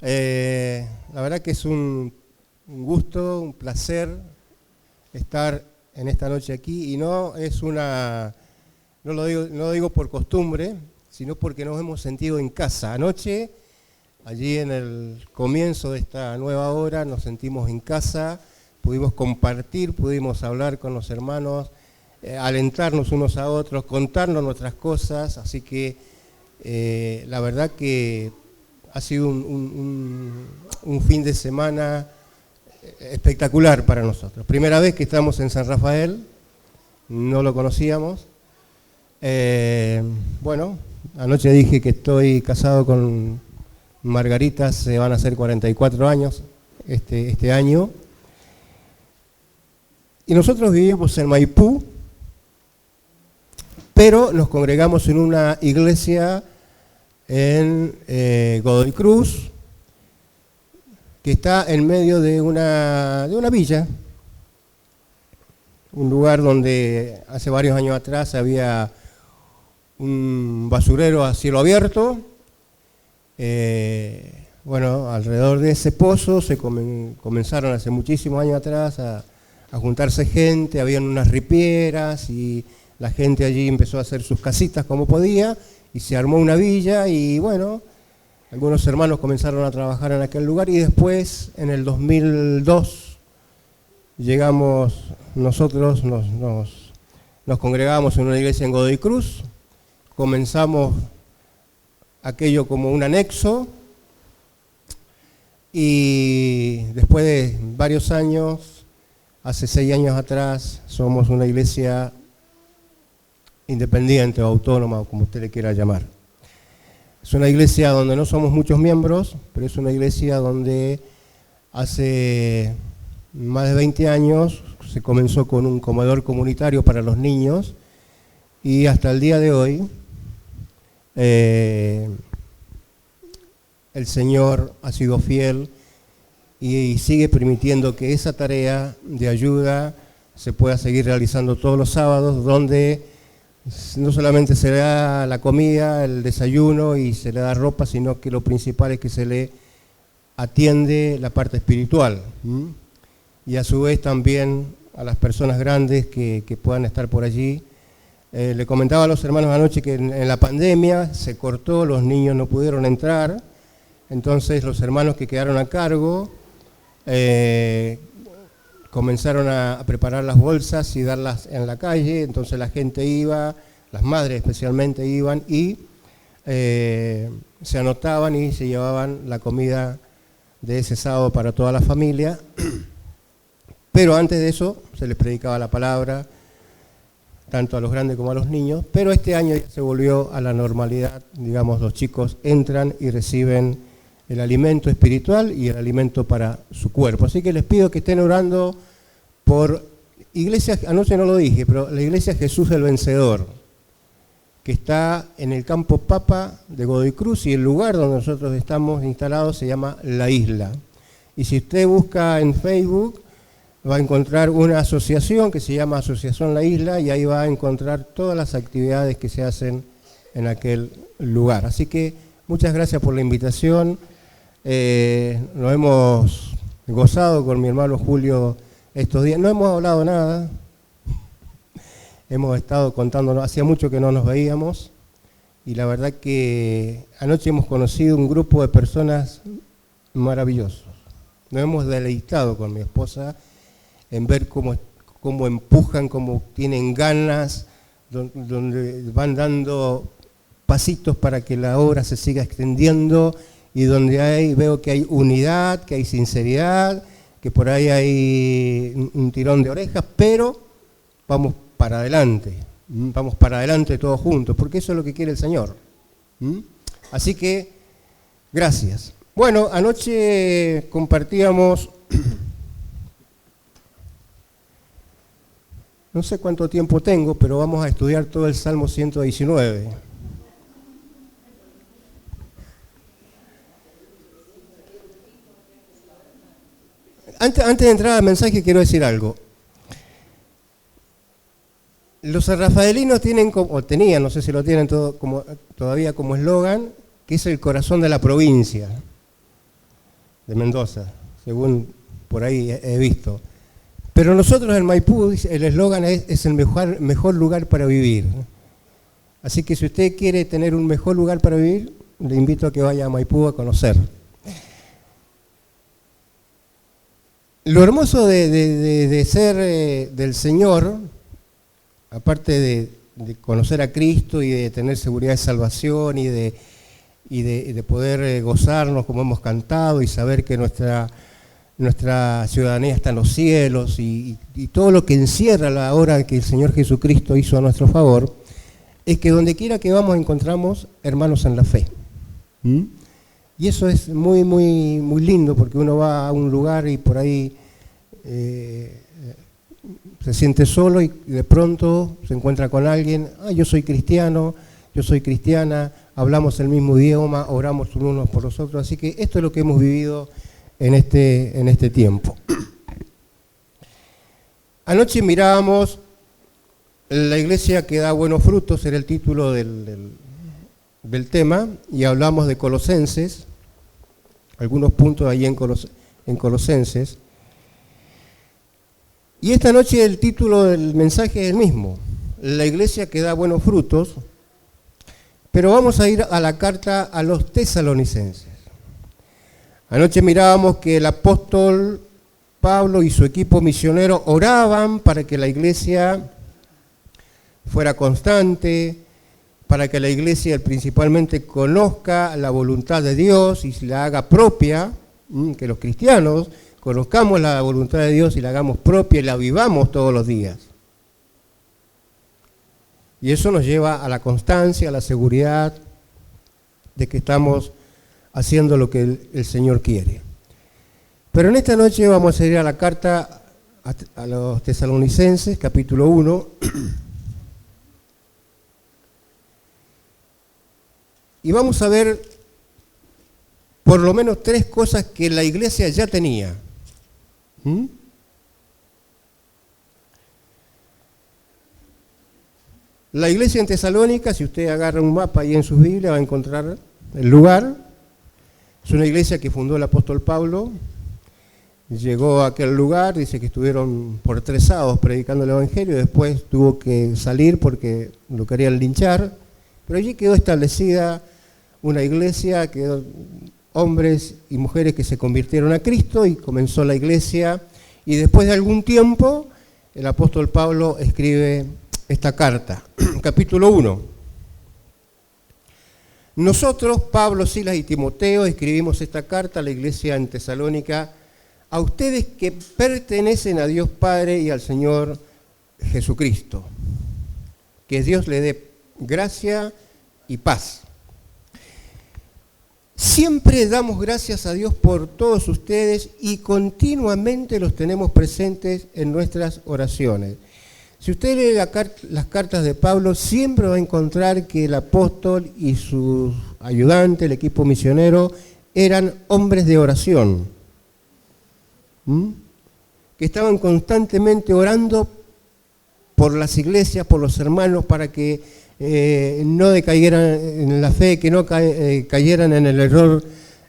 La verdad que es un gusto, un placer estar en esta noche aquí y no lo digo por costumbre, sino porque nos hemos sentido en casa. Anoche, allí en el comienzo de esta nueva hora, nos sentimos en casa, pudimos compartir, pudimos hablar con los hermanos, alentarnos unos a otros, contarnos nuestras cosas, así que la verdad que ha sido un fin de semana espectacular para nosotros. Primera vez que estamos en San Rafael, no lo conocíamos. Bueno, anoche dije que estoy casado con Margarita, se van a hacer 44 años este año. Y nosotros vivíamos en Maipú, pero nos congregamos en una iglesia en Godoy Cruz, que está en medio de una villa, un lugar donde hace varios años atrás había un basurero a cielo abierto. Bueno, alrededor de ese pozo se comenzaron hace muchísimos años atrás a juntarse gente, habían unas ripieras y la gente allí empezó a hacer sus casitas como podía y se armó una villa y bueno, algunos hermanos comenzaron a trabajar en aquel lugar y después en el 2002 llegamos nosotros, nos congregamos en una iglesia en Godoy Cruz, comenzamos aquello como un anexo y después de varios años, hace 6 años atrás, somos una iglesia independiente o autónoma, o como usted le quiera llamar. Es una iglesia donde no somos muchos miembros, pero es una iglesia donde hace más de 20 años se comenzó con un comedor comunitario para los niños y hasta el día de hoy el Señor ha sido fiel y sigue permitiendo que esa tarea de ayuda se pueda seguir realizando todos los sábados, donde no solamente se le da la comida, el desayuno y se le da ropa, sino que lo principal es que se le atiende la parte espiritual. Y a su vez también a las personas grandes que puedan estar por allí. Le comentaba a los hermanos anoche que en la pandemia se cortó, los niños no pudieron entrar, entonces los hermanos que quedaron a cargo comenzaron a preparar las bolsas y darlas en la calle, entonces la gente iba, las madres especialmente iban y se anotaban y se llevaban la comida de ese sábado para toda la familia, pero antes de eso se les predicaba la palabra, tanto a los grandes como a los niños, pero este año ya se volvió a la normalidad, digamos, los chicos entran y reciben el alimento espiritual y el alimento para su cuerpo. Así que les pido que estén orando por iglesia, anoche no lo dije, pero la iglesia Jesús el Vencedor, que está en el campo Papa de Godoy Cruz y el lugar donde nosotros estamos instalados se llama La Isla. Y si usted busca en Facebook, va a encontrar una asociación que se llama Asociación La Isla y ahí va a encontrar todas las actividades que se hacen en aquel lugar. Así que muchas gracias por la invitación. Nos hemos gozado con mi hermano Julio estos días. No hemos hablado nada. Hemos estado contándonos, hacía mucho que no nos veíamos y la verdad que anoche hemos conocido un grupo de personas maravillosos. Nos hemos deleitado con mi esposa en ver cómo empujan, cómo tienen ganas, donde van dando pasitos para que la obra se siga extendiendo y donde veo que hay unidad, que hay sinceridad, que por ahí hay un tirón de orejas, pero vamos para adelante todos juntos, porque eso es lo que quiere el Señor. Así que, gracias. Bueno, anoche compartíamos, no sé cuánto tiempo tengo, pero vamos a estudiar todo el Salmo 119. Antes de entrar al mensaje quiero decir algo. Los sanrafaelinos tienen, o tenían, no sé si lo tienen todavía como eslogan, que es el corazón de la provincia. de Mendoza, según por ahí he visto. Pero nosotros en Maipú, el eslogan es el mejor lugar para vivir. Así que si usted quiere tener un mejor lugar para vivir, le invito a que vaya a Maipú a conocer. Lo hermoso de ser del Señor, aparte de conocer a Cristo y de tener seguridad de salvación y de poder gozarnos como hemos cantado y saber que nuestra ciudadanía está en los cielos y todo lo que encierra la obra que el Señor Jesucristo hizo a nuestro favor, es que donde quiera que vamos encontramos hermanos en la fe. Y eso es muy, muy, muy lindo, porque uno va a un lugar y por ahí se siente solo y de pronto se encuentra con alguien. Yo soy cristiano, yo soy cristiana, hablamos el mismo idioma, oramos unos por los otros. Así que esto es lo que hemos vivido en este tiempo. Anoche mirábamos la iglesia que da buenos frutos, era el título del tema, y hablamos de Colosenses, algunos puntos ahí en Colosenses. Y esta noche el título del mensaje es el mismo, la iglesia que da buenos frutos, pero vamos a ir a la carta a los tesalonicenses. Anoche mirábamos que el apóstol Pablo y su equipo misionero oraban para que la iglesia fuera constante, para que la iglesia principalmente conozca la voluntad de Dios y la haga propia, que los cristianos conozcamos la voluntad de Dios y la hagamos propia y la vivamos todos los días. Y eso nos lleva a la constancia, a la seguridad de que estamos haciendo lo que el Señor quiere. Pero en esta noche vamos a ir a la carta a los tesalonicenses, capítulo 1, y vamos a ver por lo menos 3 cosas que la iglesia ya tenía. La iglesia en Tesalónica, si usted agarra un mapa ahí en sus Biblias, va a encontrar el lugar. Es una iglesia que fundó el apóstol Pablo. Llegó a aquel lugar, dice que estuvieron por 3 sábados predicando el evangelio, después tuvo que salir porque lo querían linchar, pero allí quedó establecida una iglesia, quedó hombres y mujeres que se convirtieron a Cristo y comenzó la iglesia, y después de algún tiempo el apóstol Pablo escribe esta carta, capítulo 1. Nosotros, Pablo, Silas y Timoteo, escribimos esta carta a la iglesia en Tesalónica, a ustedes que pertenecen a Dios Padre y al Señor Jesucristo. Que Dios le dé gracia y paz. Siempre damos gracias a Dios por todos ustedes y continuamente los tenemos presentes en nuestras oraciones. Si usted lee las cartas de Pablo, siempre va a encontrar que el apóstol y sus ayudantes, el equipo misionero, eran hombres de oración, que estaban constantemente orando por las iglesias, por los hermanos, para que no decayeran en la fe, que no cayeran en el error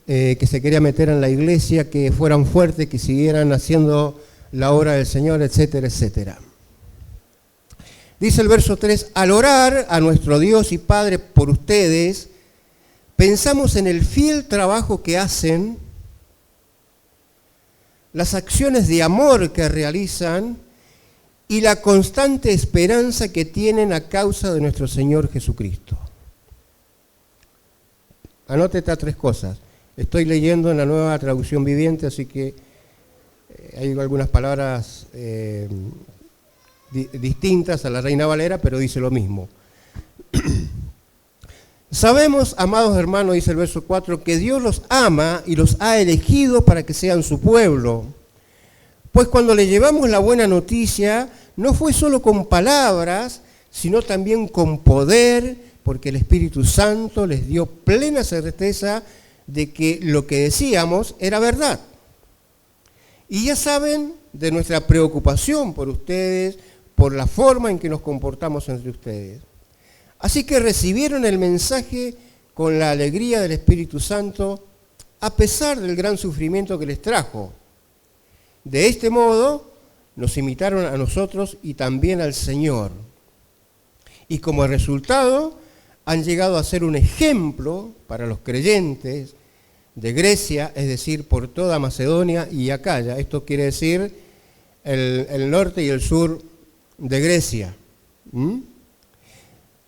que se quería meter en la iglesia, que fueran fuertes, que siguieran haciendo la obra del Señor, etcétera, etcétera. Dice el verso 3, al orar a nuestro Dios y Padre por ustedes, pensamos en el fiel trabajo que hacen, las acciones de amor que realizan y la constante esperanza que tienen a causa de nuestro Señor Jesucristo. Anote estas 3 cosas. Estoy leyendo en la Nueva Traducción Viviente, así que hay algunas palabras distintas a la Reina Valera, pero dice lo mismo. Sabemos, amados hermanos, dice el verso 4, que Dios los ama y los ha elegido para que sean su pueblo. Pues cuando le llevamos la buena noticia, no fue solo con palabras, sino también con poder, porque el Espíritu Santo les dio plena certeza de que lo que decíamos era verdad. Y ya saben de nuestra preocupación por ustedes, por la forma en que nos comportamos entre ustedes. Así que recibieron el mensaje con la alegría del Espíritu Santo a pesar del gran sufrimiento que les trajo. De este modo, nos imitaron a nosotros y también al Señor. Y como resultado, han llegado a ser un ejemplo para los creyentes de Grecia, es decir, por toda Macedonia y Acaya. Esto quiere decir el norte y el sur de Grecia.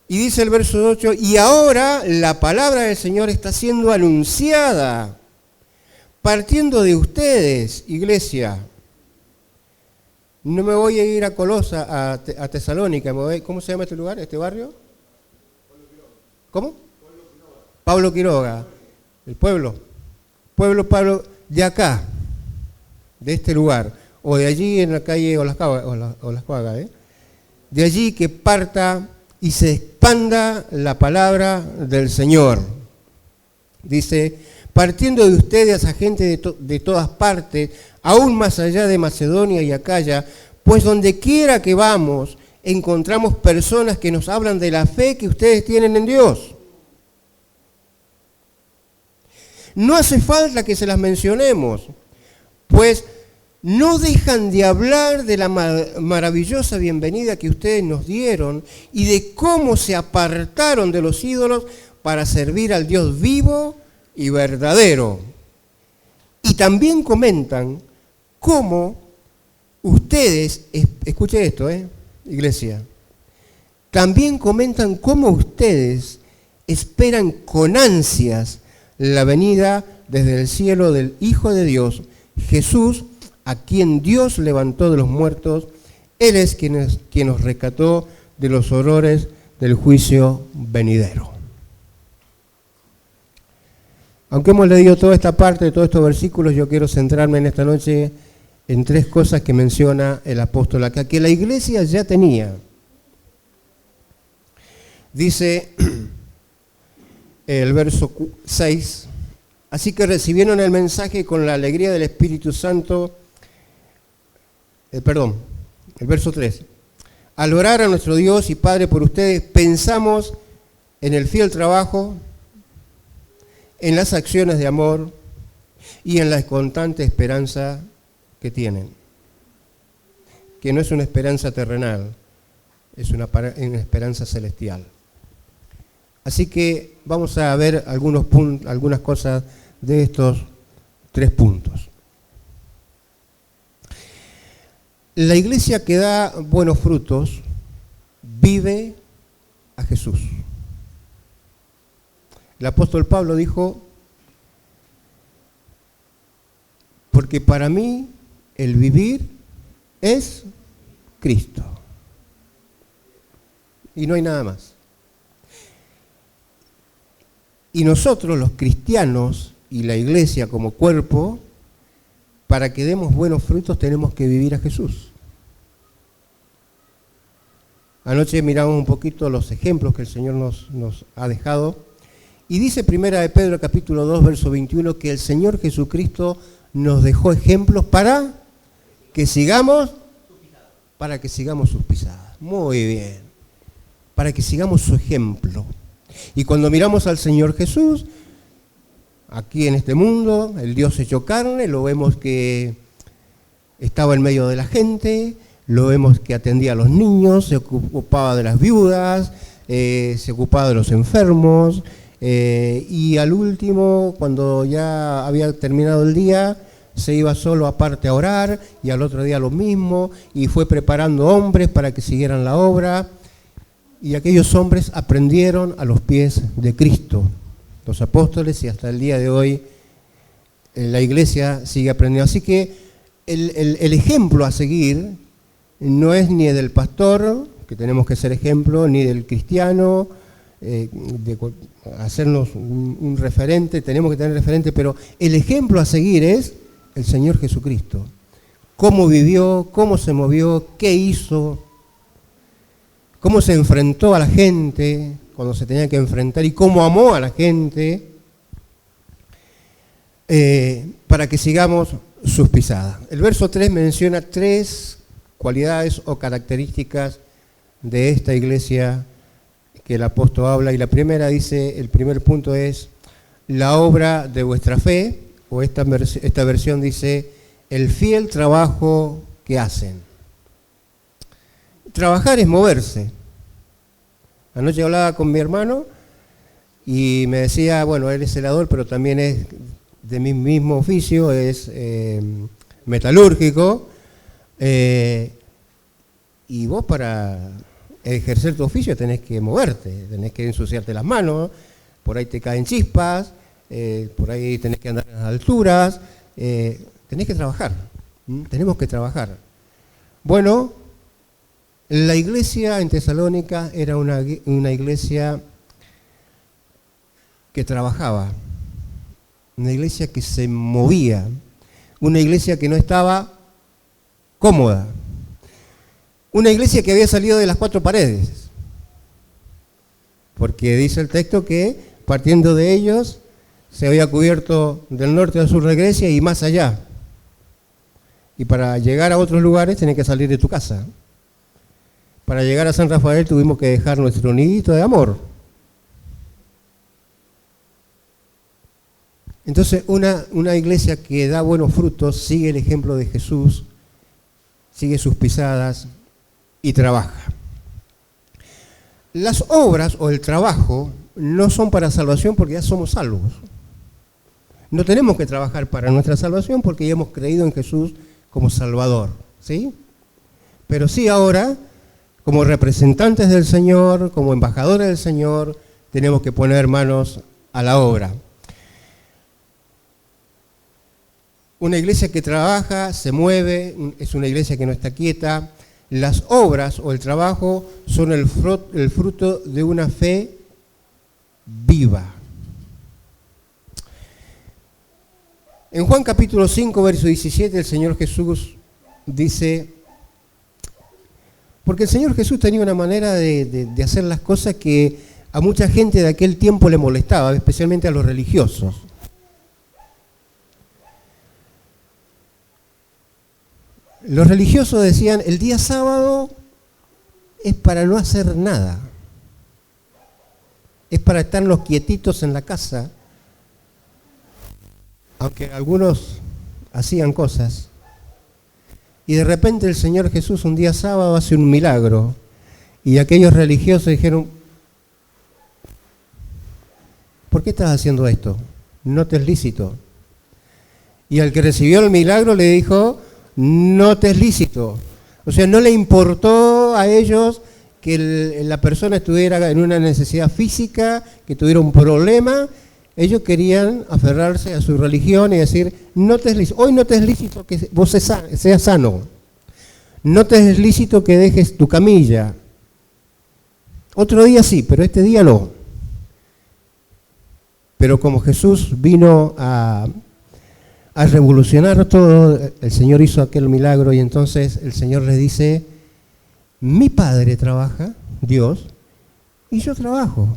Y dice el verso 8, y ahora la palabra del Señor está siendo anunciada, partiendo de ustedes, iglesia. No me voy a ir a Colosa, a Tesalónica, ¿cómo se llama este lugar, este barrio? ¿Cómo? Pablo Quiroga, el pueblo Pablo de acá, de este lugar, o de allí en la calle Olascuaga, de allí que parta y se expanda la palabra del Señor. Dice, partiendo de ustedes a gente de todas partes, aún más allá de Macedonia y Acaya, pues donde quiera que vamos, encontramos personas que nos hablan de la fe que ustedes tienen en Dios. No hace falta que se las mencionemos, pues no dejan de hablar de la maravillosa bienvenida que ustedes nos dieron y de cómo se apartaron de los ídolos para servir al Dios vivo y verdadero. Y también comentan cómo ustedes, escuchen esto, iglesia, también comentan cómo ustedes esperan con ansias la venida desde el cielo del Hijo de Dios, Jesús, a quien Dios levantó de los muertos. Él es quien nos rescató de los horrores del juicio venidero. Aunque hemos leído toda esta parte de todos estos versículos, yo quiero centrarme en esta noche en tres cosas que menciona el apóstol acá, que la iglesia ya tenía. Dice el verso 6, así que recibieron el mensaje con la alegría del Espíritu Santo, el verso 3, al orar a nuestro Dios y Padre por ustedes, pensamos en el fiel trabajo, en las acciones de amor y en la constante esperanza que tienen, que no es una esperanza terrenal, es una esperanza celestial. Así que vamos a ver algunas cosas de estos tres puntos. La iglesia que da buenos frutos vive a Jesús. El apóstol Pablo dijo, porque para mí el vivir es Cristo. Y no hay nada más. Y nosotros, los cristianos y la iglesia como cuerpo, para que demos buenos frutos tenemos que vivir a Jesús. Anoche miramos un poquito los ejemplos que el Señor nos ha dejado. Y dice Primera de Pedro, capítulo 2, verso 21, que el Señor Jesucristo nos dejó ejemplos para que sigamos sus pisadas. Muy bien. Para que sigamos su ejemplo. Y cuando miramos al Señor Jesús, aquí en este mundo, el Dios hecho carne, lo vemos que estaba en medio de la gente, lo vemos que atendía a los niños, se ocupaba de las viudas, se ocupaba de los enfermos, y al último, cuando ya había terminado el día, se iba solo aparte a orar, y al otro día lo mismo, y fue preparando hombres para que siguieran la obra. Y aquellos hombres aprendieron a los pies de Cristo, los apóstoles, y hasta el día de hoy la iglesia sigue aprendiendo. Así que el ejemplo a seguir no es ni del pastor, que tenemos que ser ejemplo, ni del cristiano, de hacernos un referente, tenemos que tener referente, pero el ejemplo a seguir es el Señor Jesucristo. Cómo vivió, cómo se movió, qué hizo, cómo se enfrentó a la gente cuando se tenía que enfrentar y cómo amó a la gente para que sigamos sus pisadas. El verso 3 menciona tres cualidades o características de esta iglesia que el apóstol habla, y la primera dice, el primer punto es la obra de vuestra fe, o esta versión dice, el fiel trabajo que hacen. Trabajar es moverse. Anoche hablaba con mi hermano y me decía, bueno, él es celador, pero también es de mi mismo oficio, es metalúrgico, y vos para ejercer tu oficio tenés que moverte, tenés que ensuciarte las manos, por ahí te caen chispas, por ahí tenés que andar a las alturas, tenés que trabajar, tenemos que trabajar. Bueno, la iglesia en Tesalónica era una iglesia que trabajaba, una iglesia que se movía, una iglesia que no estaba cómoda, una iglesia que había salido de las cuatro paredes, porque dice el texto que partiendo de ellos se había cubierto del norte a sur de Grecia y más allá, y para llegar a otros lugares tenés que salir de tu casa. Para llegar a San Rafael tuvimos que dejar nuestro nidito de amor. Entonces, una iglesia que da buenos frutos sigue el ejemplo de Jesús, sigue sus pisadas y trabaja. Las obras o el trabajo no son para salvación porque ya somos salvos. No tenemos que trabajar para nuestra salvación porque ya hemos creído en Jesús como Salvador, ¿sí? Pero sí ahora, como representantes del Señor, como embajadores del Señor, tenemos que poner manos a la obra. Una iglesia que trabaja, se mueve, es una iglesia que no está quieta. Las obras o el trabajo son el fruto de una fe viva. En Juan capítulo 5, verso 17, el Señor Jesús dice, porque el Señor Jesús tenía una manera de hacer las cosas que a mucha gente de aquel tiempo le molestaba, especialmente a los religiosos. Los religiosos decían, el día sábado es para no hacer nada, es para estarnos quietitos en la casa, aunque algunos hacían cosas. Y de repente el Señor Jesús un día sábado hace un milagro, y aquellos religiosos dijeron, ¿por qué estás haciendo esto? No te es lícito. Y al que recibió el milagro le dijo, no te es lícito. O sea, no le importó a ellos que la persona estuviera en una necesidad física, que tuviera un problema. Ellos querían aferrarse a su religión y decir, no te es lícito, hoy no te es lícito que vos seas sano. No te es lícito que dejes tu camilla. Otro día sí, pero este día no. Pero como Jesús vino a revolucionar todo, el Señor hizo aquel milagro y entonces el Señor les dice, mi Padre trabaja, Dios, y yo trabajo.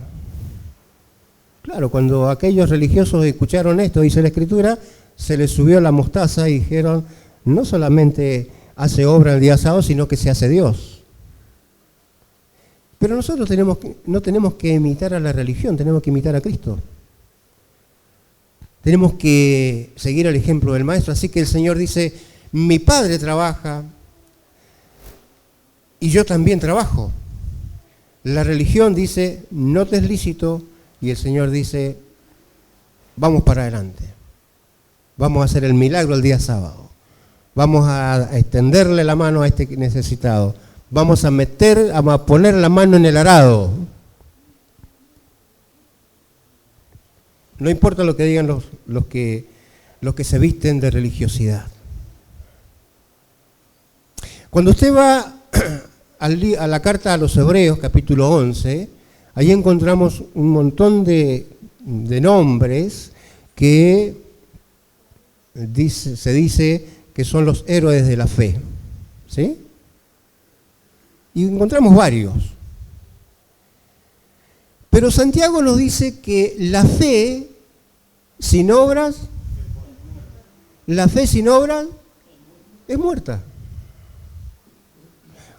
Claro, cuando aquellos religiosos escucharon esto, dice la Escritura, se les subió la mostaza y dijeron, no solamente hace obra el día sábado, sino que se hace Dios. Pero nosotros no tenemos que imitar a la religión, tenemos que imitar a Cristo. Tenemos que seguir el ejemplo del Maestro, así que el Señor dice, mi Padre trabaja y yo también trabajo. La religión dice, no te es lícito, y el Señor dice, vamos para adelante. Vamos a hacer el milagro el día sábado. Vamos a extenderle la mano a este necesitado. Vamos a poner la mano en el arado. No importa lo que digan los que se visten de religiosidad. Cuando usted va a la carta a los Hebreos, capítulo 11, ahí encontramos un montón de nombres que se dice que son los héroes de la fe. ¿Sí? Y encontramos varios. Pero Santiago nos dice que la fe sin obras es muerta.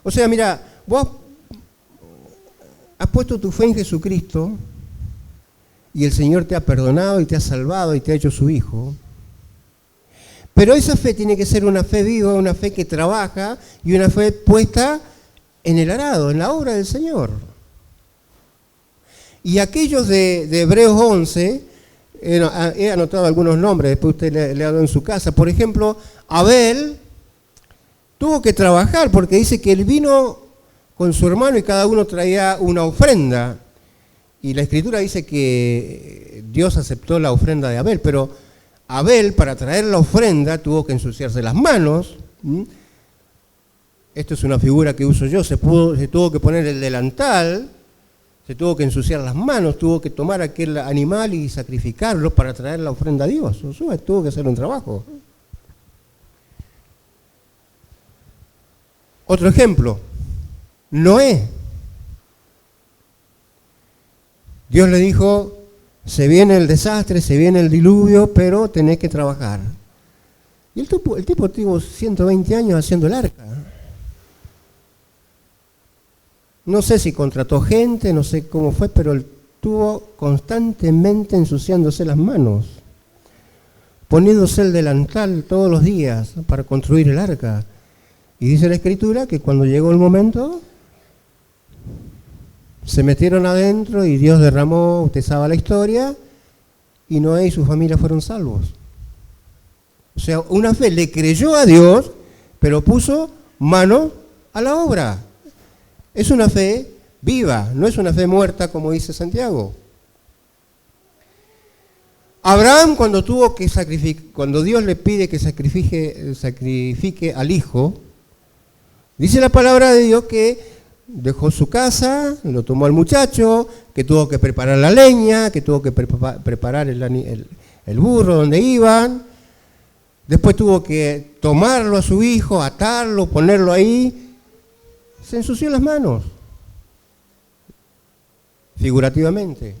O sea, mira, vos has puesto tu fe en Jesucristo y el Señor te ha perdonado y te ha salvado y te ha hecho su hijo. Pero esa fe tiene que ser una fe viva, una fe que trabaja y una fe puesta en el arado, en la obra del Señor. Y aquellos de Hebreos 11, he anotado algunos nombres, después usted le habló en su casa. Por ejemplo, Abel tuvo que trabajar porque dice que él vino con su hermano y cada uno traía una ofrenda. Y la Escritura dice que Dios aceptó la ofrenda de Abel, pero Abel, para traer la ofrenda, tuvo que ensuciarse las manos. Esto es una figura que uso yo. Se tuvo que poner el delantal, se tuvo que ensuciar las manos, tuvo que tomar aquel animal y sacrificarlo para traer la ofrenda a Dios. Josué tuvo que hacer un trabajo. Otro ejemplo, Noé. Dios le dijo, se viene el desastre, se viene el diluvio, pero tenés que trabajar. Y el tipo tuvo 120 años haciendo el arca. No sé si contrató gente, no sé cómo fue, pero él estuvo constantemente ensuciándose las manos, poniéndose el delantal todos los días para construir el arca. Y dice la Escritura que cuando llegó el momento, se metieron adentro y Dios derramó, usted sabe la historia, y Noé y su familia fueron salvos. O sea, una fe le creyó a Dios, pero puso mano a la obra. Es una fe viva, no es una fe muerta como dice Santiago. Abraham cuando Dios le pide que sacrifique al hijo, dice la palabra de Dios que dejó su casa, lo tomó al muchacho, que tuvo que preparar la leña, que tuvo que preparar el burro donde iban, después tuvo que tomarlo a su hijo, atarlo, ponerlo ahí. Se ensució las manos, figurativamente.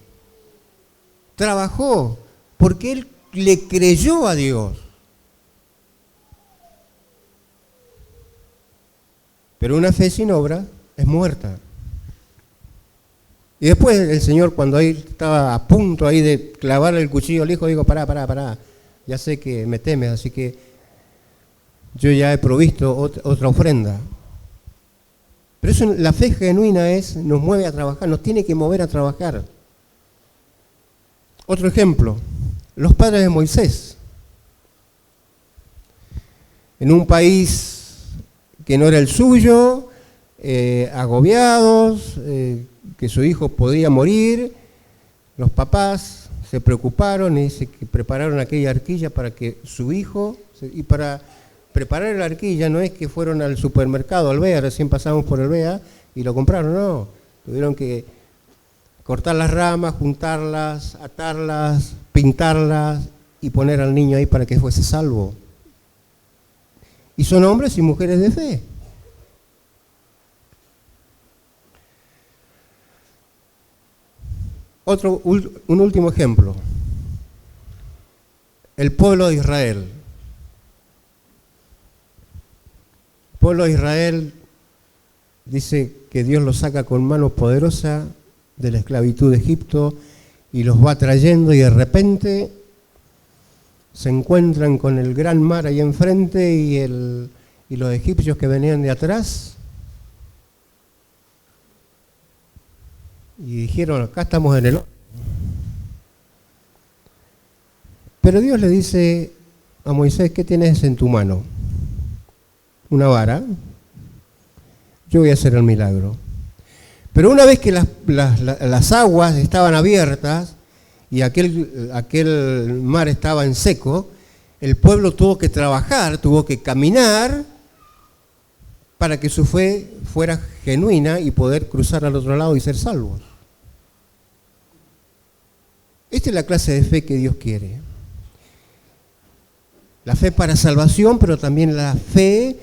Trabajó, porque él le creyó a Dios. Pero una fe sin obra es muerta. Y después el Señor, cuando ahí estaba a punto ahí de clavar el cuchillo al hijo, dijo, pará, ya sé que me temes, así que yo ya he provisto otra ofrenda. Pero eso, la fe genuina nos mueve a trabajar, nos tiene que mover a trabajar. Otro ejemplo, los padres de Moisés. En un país que no era el suyo, agobiados, que su hijo podía morir, los papás se preocuparon y dice que prepararon aquella arquilla para que su hijo, y para preparar la arquilla no es que fueron al supermercado, al BEA, recién pasamos por el BEA y lo compraron, no. Tuvieron que cortar las ramas, juntarlas, atarlas, pintarlas y poner al niño ahí para que fuese salvo. Y son hombres y mujeres de fe. Un último ejemplo. El pueblo de Israel. El pueblo de Israel dice que Dios los saca con mano poderosa de la esclavitud de Egipto y los va trayendo y de repente se encuentran con el gran mar ahí enfrente y los egipcios que venían de atrás y dijeron, acá estamos en el horno. Pero Dios le dice a Moisés, ¿qué tienes en tu mano? Una vara. Yo voy a hacer el milagro. Pero una vez que las aguas estaban abiertas y aquel mar estaba en seco, el pueblo tuvo que trabajar, tuvo que caminar para que su fe fuera genuina y poder cruzar al otro lado y ser salvos. Esta es la clase de fe que Dios quiere. La fe para salvación, pero también la fe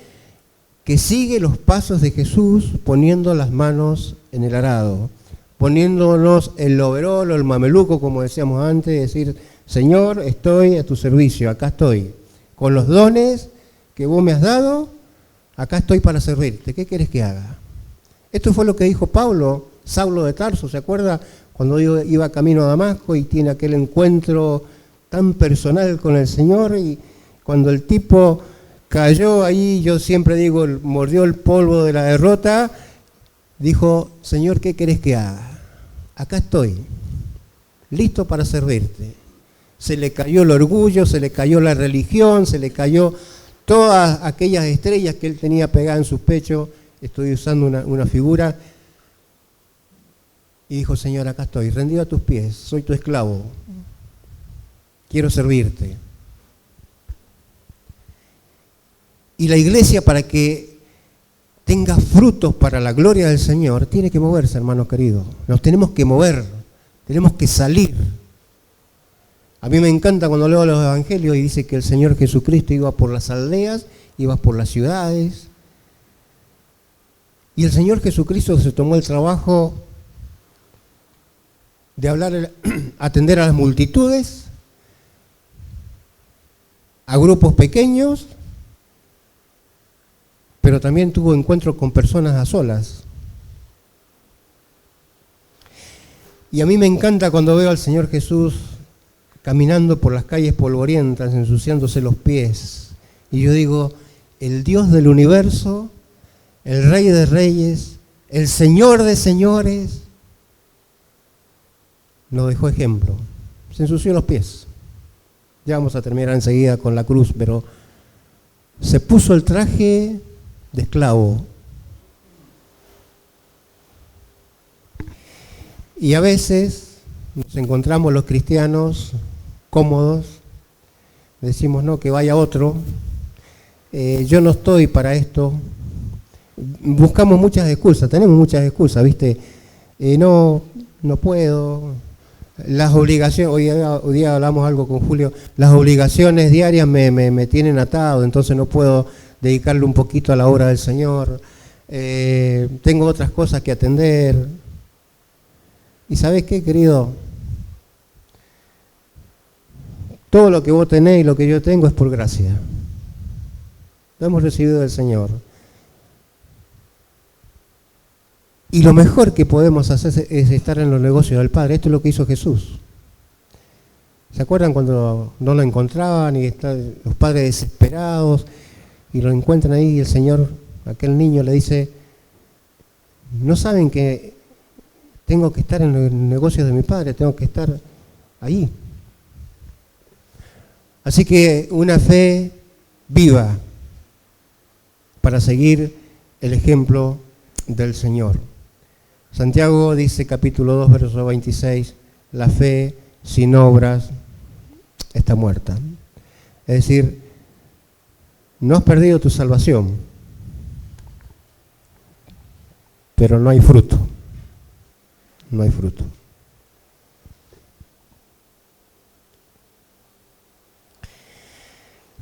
que sigue los pasos de Jesús poniendo las manos en el arado, poniéndonos el overol o el mameluco, como decíamos antes, decir, Señor, estoy a tu servicio, acá estoy, con los dones que vos me has dado, acá estoy para servirte, ¿qué querés que haga? Esto fue lo que dijo Saulo de Tarso, ¿se acuerda? cuando iba camino a Damasco y tiene aquel encuentro tan personal con el Señor, y cuando el tipo cayó ahí, yo siempre digo, mordió el polvo de la derrota, dijo: Señor, ¿qué querés que haga? Acá estoy, listo para servirte. Se le cayó el orgullo, se le cayó la religión, se le cayó todas aquellas estrellas que él tenía pegadas en su pecho. Estoy usando una figura. Y dijo: Señor, acá estoy, rendido a tus pies, soy tu esclavo, quiero servirte. Y la iglesia, para que tenga frutos para la gloria del Señor, tiene que moverse, hermanos queridos. Nos tenemos que mover, tenemos que salir. A mí me encanta cuando leo los evangelios y dice que el Señor Jesucristo iba por las aldeas, iba por las ciudades. Y el Señor Jesucristo se tomó el trabajo de hablar, atender a las multitudes, a grupos pequeños, pero también tuvo encuentros con personas a solas. Y a mí me encanta cuando veo al Señor Jesús caminando por las calles polvorientas, ensuciándose los pies. Y yo digo: el Dios del universo, el Rey de Reyes, el Señor de Señores, nos dejó ejemplo. Se ensució los pies. Ya vamos a terminar enseguida con la cruz, pero se puso el traje de esclavo. Y a veces nos encontramos los cristianos cómodos, decimos: no, que vaya otro, yo no estoy para esto. Buscamos muchas excusas, tenemos muchas excusas, ¿viste? No puedo. Las obligaciones, hoy día hablamos algo con Julio, las obligaciones diarias me tienen atado, entonces no puedo dedicarle un poquito a la obra del Señor, tengo otras cosas que atender. ¿Y sabés qué, querido? Todo lo que vos tenés y lo que yo tengo es por gracia. Lo hemos recibido del Señor. Y lo mejor que podemos hacer es estar en los negocios del Padre. Esto es lo que hizo Jesús. ¿Se acuerdan cuando no lo encontraban y están los padres desesperados y lo encuentran ahí y el Señor, aquel niño, le dice: ¿no saben que tengo que estar en los negocios de mi Padre? Tengo que estar ahí. Así que una fe viva para seguir el ejemplo del Señor. Santiago dice, capítulo 2, verso 26, la fe sin obras está muerta. Es decir, no has perdido tu salvación, pero no hay fruto. No hay fruto.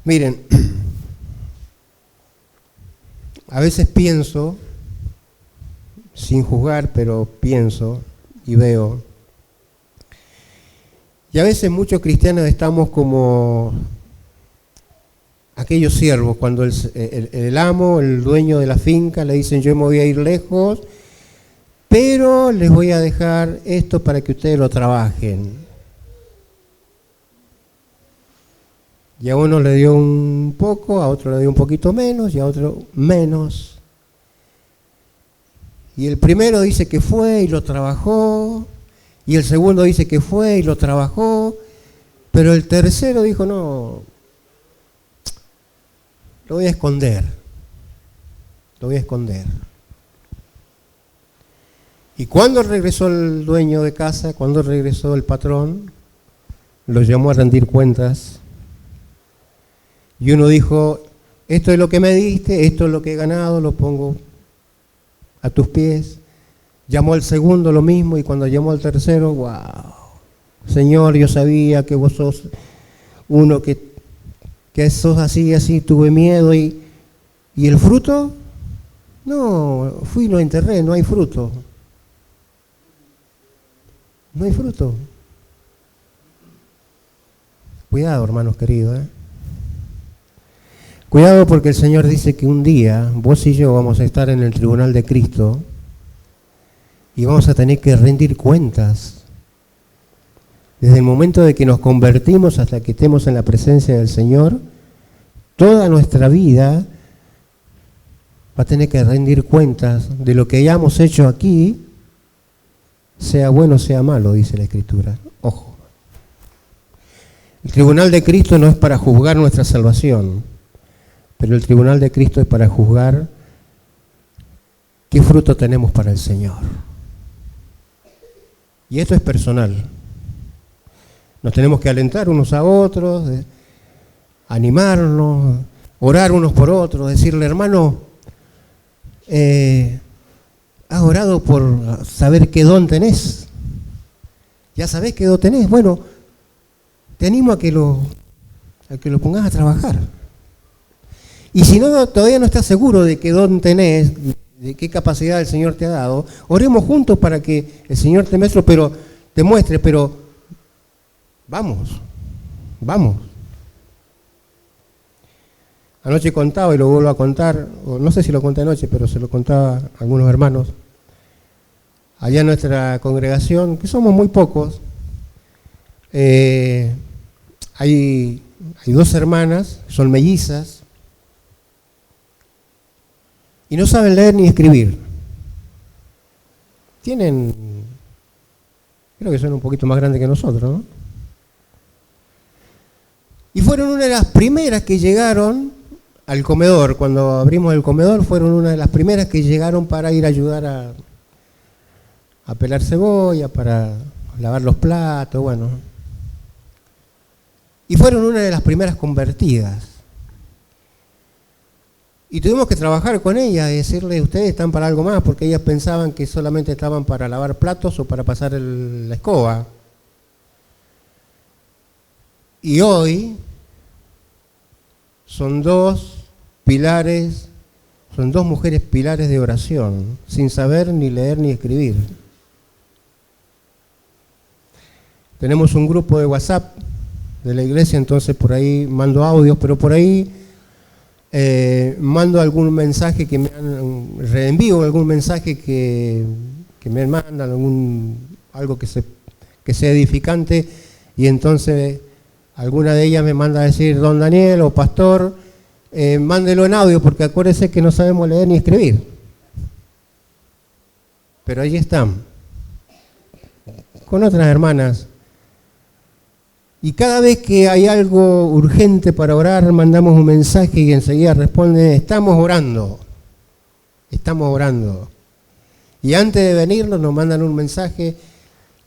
Miren, a veces pienso, sin juzgar, pero pienso y veo, y a veces muchos cristianos estamos como aquellos siervos, cuando el amo, el dueño de la finca, le dicen: yo me voy a ir lejos, pero les voy a dejar esto para que ustedes lo trabajen. Y a uno le dio un poco, a otro le dio un poquito menos y a otro menos. Y el primero dice que fue y lo trabajó, y el segundo dice que fue y lo trabajó, pero el tercero dijo: no, lo voy a esconder, lo voy a esconder. Y cuando regresó el dueño de casa, cuando regresó el patrón, lo llamó a rendir cuentas, y uno dijo: esto es lo que me diste, esto es lo que he ganado, lo pongo a tus pies. Llamó al segundo lo mismo, y cuando llamó al tercero: wow, Señor, yo sabía que vos sos uno que sos así, tuve miedo. ¿Y el fruto? No, fui y lo enterré, no hay fruto. No hay fruto. Cuidado, hermanos queridos, Cuidado, porque el Señor dice que un día vos y yo vamos a estar en el tribunal de Cristo y vamos a tener que rendir cuentas desde el momento de que nos convertimos hasta que estemos en la presencia del Señor, toda nuestra vida va a tener que rendir cuentas de lo que hayamos hecho aquí, sea bueno o sea malo, dice la Escritura. Ojo. El tribunal de Cristo no es para juzgar nuestra salvación, pero el tribunal de Cristo es para juzgar qué fruto tenemos para el Señor. Y esto es personal. Nos tenemos que alentar unos a otros, animarnos, orar unos por otros, decirle, hermano, ¿has orado por saber qué don tenés? ¿Ya sabés qué don tenés? Bueno, te animo a que lo pongas a trabajar. Y si no, todavía no estás seguro de qué don tenés, de qué capacidad el Señor te ha dado, oremos juntos para que el Señor te muestre, pero vamos. Anoche contaba, y lo vuelvo a contar, o no sé si lo conté anoche, pero se lo contaba a algunos hermanos, allá en nuestra congregación, que somos muy pocos, hay 2 hermanas, son mellizas, y no saben leer ni escribir. Creo que son un poquito más grandes que nosotros, ¿no? Y fueron una de las primeras que llegaron al comedor. Cuando abrimos el comedor, fueron una de las primeras que llegaron para ir a ayudar a pelar cebolla, para lavar los platos, bueno. Y fueron una de las primeras convertidas. Y tuvimos que trabajar con ellas y decirle, ustedes están para algo más, porque ellas pensaban que solamente estaban para lavar platos o para pasar la escoba. Y hoy son 2 pilares, son 2 mujeres pilares de oración, sin saber ni leer ni escribir. Tenemos un grupo de WhatsApp de la iglesia, entonces por ahí mando audios, pero por ahí mando algún mensaje que me reenvío algún mensaje que me mandan, algo que sea edificante, y entonces alguna de ellas me manda a decir, don Daniel o pastor, mándelo en audio, porque acuérdese que no sabemos leer ni escribir. Pero allí están, con otras hermanas. Y cada vez que hay algo urgente para orar, mandamos un mensaje y enseguida responden, estamos orando. Y antes de venirnos nos mandan un mensaje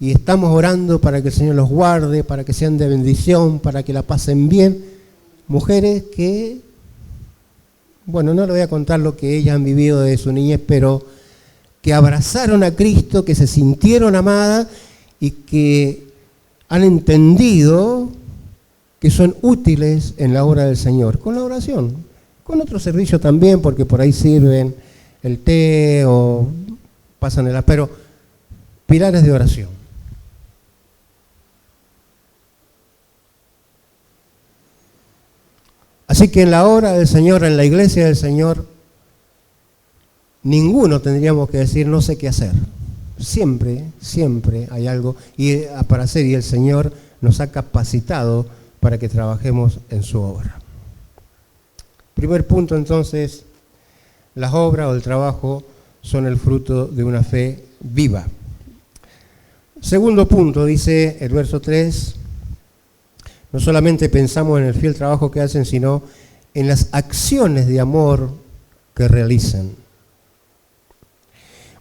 y estamos orando para que el Señor los guarde, para que sean de bendición, para que la pasen bien. Mujeres que, bueno, no le voy a contar lo que ellas han vivido de su niñez, pero que abrazaron a Cristo, que se sintieron amadas y que han entendido que son útiles en la obra del Señor, con la oración, con otro servicio también, porque por ahí sirven el té o pasan pero pilares de oración. Así que en la obra del Señor, en la iglesia del Señor, ninguno tendríamos que decir no sé qué hacer. Siempre hay algo para hacer, y el Señor nos ha capacitado para que trabajemos en su obra. Primer punto, entonces, las obras o el trabajo son el fruto de una fe viva. Segundo punto, dice el verso 3, no solamente pensamos en el fiel trabajo que hacen, sino en las acciones de amor que realizan.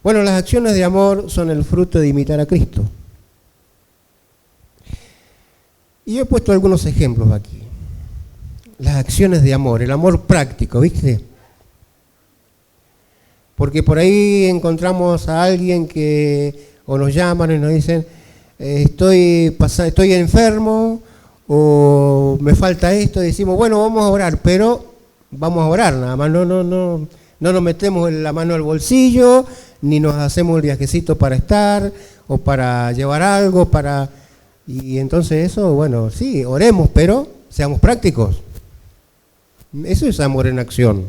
Bueno, las acciones de amor son el fruto de imitar a Cristo. Y yo he puesto algunos ejemplos aquí. Las acciones de amor, el amor práctico, ¿viste? Porque por ahí encontramos a alguien o nos llaman y nos dicen, estoy enfermo, o me falta esto, y decimos, bueno, vamos a orar, pero vamos a orar nada más, no nos metemos la mano al bolsillo, ni nos hacemos el viajecito para estar, o para llevar algo, y entonces eso, bueno, sí, oremos, pero seamos prácticos. Eso es amor en acción.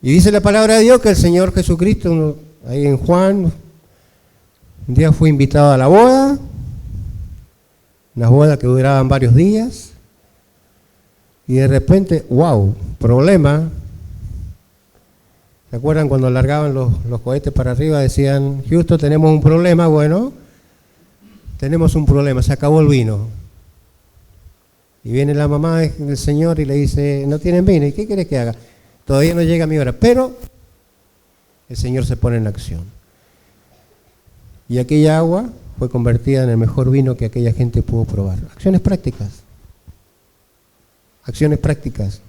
Y dice la palabra de Dios que el Señor Jesucristo, ahí en Juan, un día fue invitado a la boda, unas bodas que duraban varios días, y de repente, wow, problema. ¿Se acuerdan cuando largaban los cohetes para arriba? Decían, Houston, tenemos un problema. Bueno, tenemos un problema, se acabó el vino. Y viene la mamá del señor y le dice, no tienen vino, ¿y qué querés que haga? Todavía no llega mi hora, pero el señor se pone en acción. Y aquella agua fue convertida en el mejor vino que aquella gente pudo probar. Acciones prácticas. Acciones prácticas.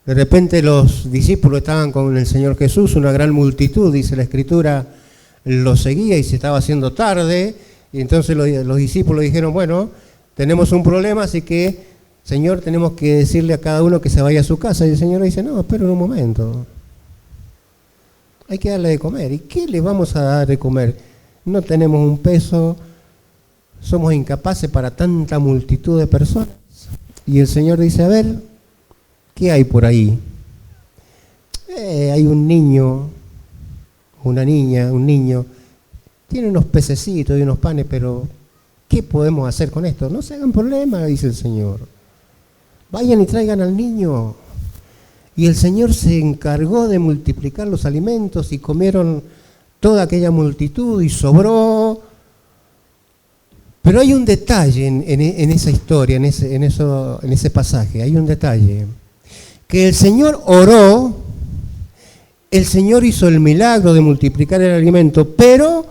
De repente los discípulos estaban con el Señor Jesús, una gran multitud, dice la Escritura, lo seguía y se estaba haciendo tarde, y entonces los discípulos dijeron, bueno, tenemos un problema, así que, Señor, tenemos que decirle a cada uno que se vaya a su casa. Y el Señor dice, no, esperen un momento, hay que darle de comer. ¿Y qué le vamos a dar de comer? No tenemos un peso, somos incapaces para tanta multitud de personas. Y el Señor dice, a ver, ¿qué hay por ahí? Hay un niño, una niña, un niño, tiene unos pececitos y unos panes, pero ¿qué podemos hacer con esto? No se hagan problema, dice el Señor. Vayan y traigan al niño. Y el Señor se encargó de multiplicar los alimentos y comieron toda aquella multitud y sobró. Pero hay un detalle en esa historia, en ese pasaje, hay un detalle. Que el Señor oró, el Señor hizo el milagro de multiplicar el alimento, pero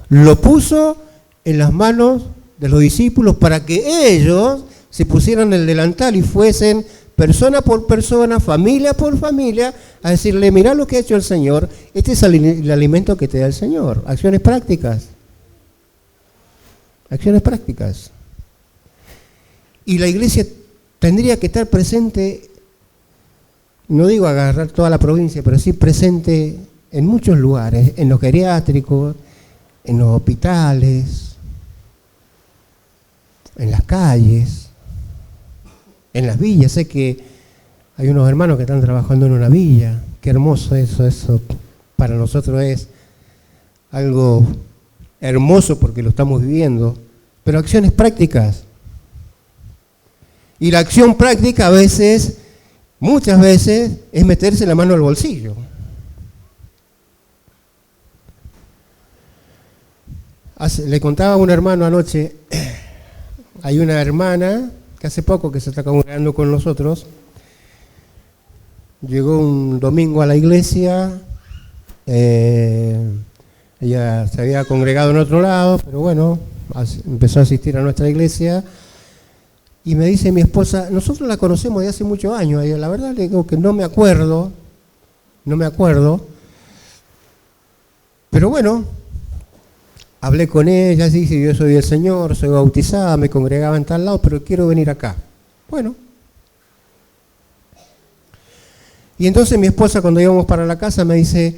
lo puso en las manos de los discípulos para que ellos se pusieran el delantal y fuesen persona por persona, familia por familia, a decirle, mirá lo que ha hecho el Señor, este es el alimento que te da el Señor. Acciones prácticas. Acciones prácticas. Y la iglesia tendría que estar presente, no digo agarrar toda la provincia, pero sí presente en muchos lugares, en los geriátricos, en los hospitales, en las calles, en las villas. Sé que hay unos hermanos que están trabajando en una villa. Qué hermoso eso para nosotros es algo hermoso porque lo estamos viviendo. Pero acciones prácticas. Y la acción práctica a veces, muchas veces, es meterse la mano al bolsillo. Le contaba a un hermano anoche, hay una hermana que hace poco que se está congregando con nosotros, llegó un domingo a la iglesia, ella se había congregado en otro lado, pero bueno, empezó a asistir a nuestra iglesia, y me dice mi esposa, nosotros la conocemos de hace muchos años, y la verdad le digo que no me acuerdo, pero bueno, hablé con ella, dice, yo soy del Señor, soy bautizada, me congregaba en tal lado, pero quiero venir acá. Bueno. Y entonces mi esposa, cuando íbamos para la casa, me dice,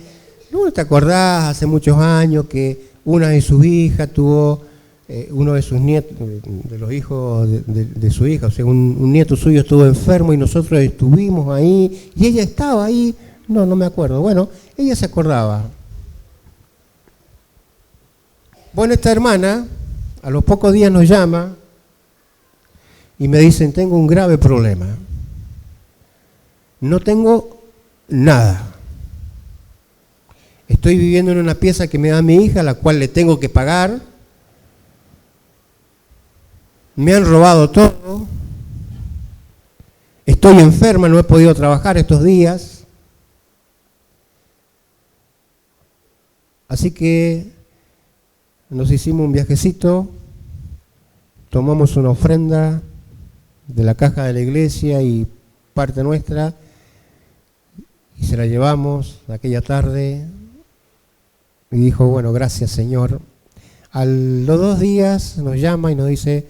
¿no te acordás hace muchos años que una de sus hijas tuvo, uno de sus nietos, de los hijos de su hija, o sea, un nieto suyo estuvo enfermo y nosotros estuvimos ahí, y ella estaba ahí? No me acuerdo. Bueno, ella se acordaba. Bueno, esta hermana a los pocos días nos llama y me dicen, tengo un grave problema. No tengo nada. Estoy viviendo en una pieza que me da mi hija, la cual le tengo que pagar. Me han robado todo. Estoy enferma, no he podido trabajar estos días. Así que nos hicimos un viajecito, tomamos una ofrenda de la caja de la iglesia y parte nuestra, y se la llevamos aquella tarde, y dijo, bueno, gracias Señor. A los 2 días nos llama y nos dice,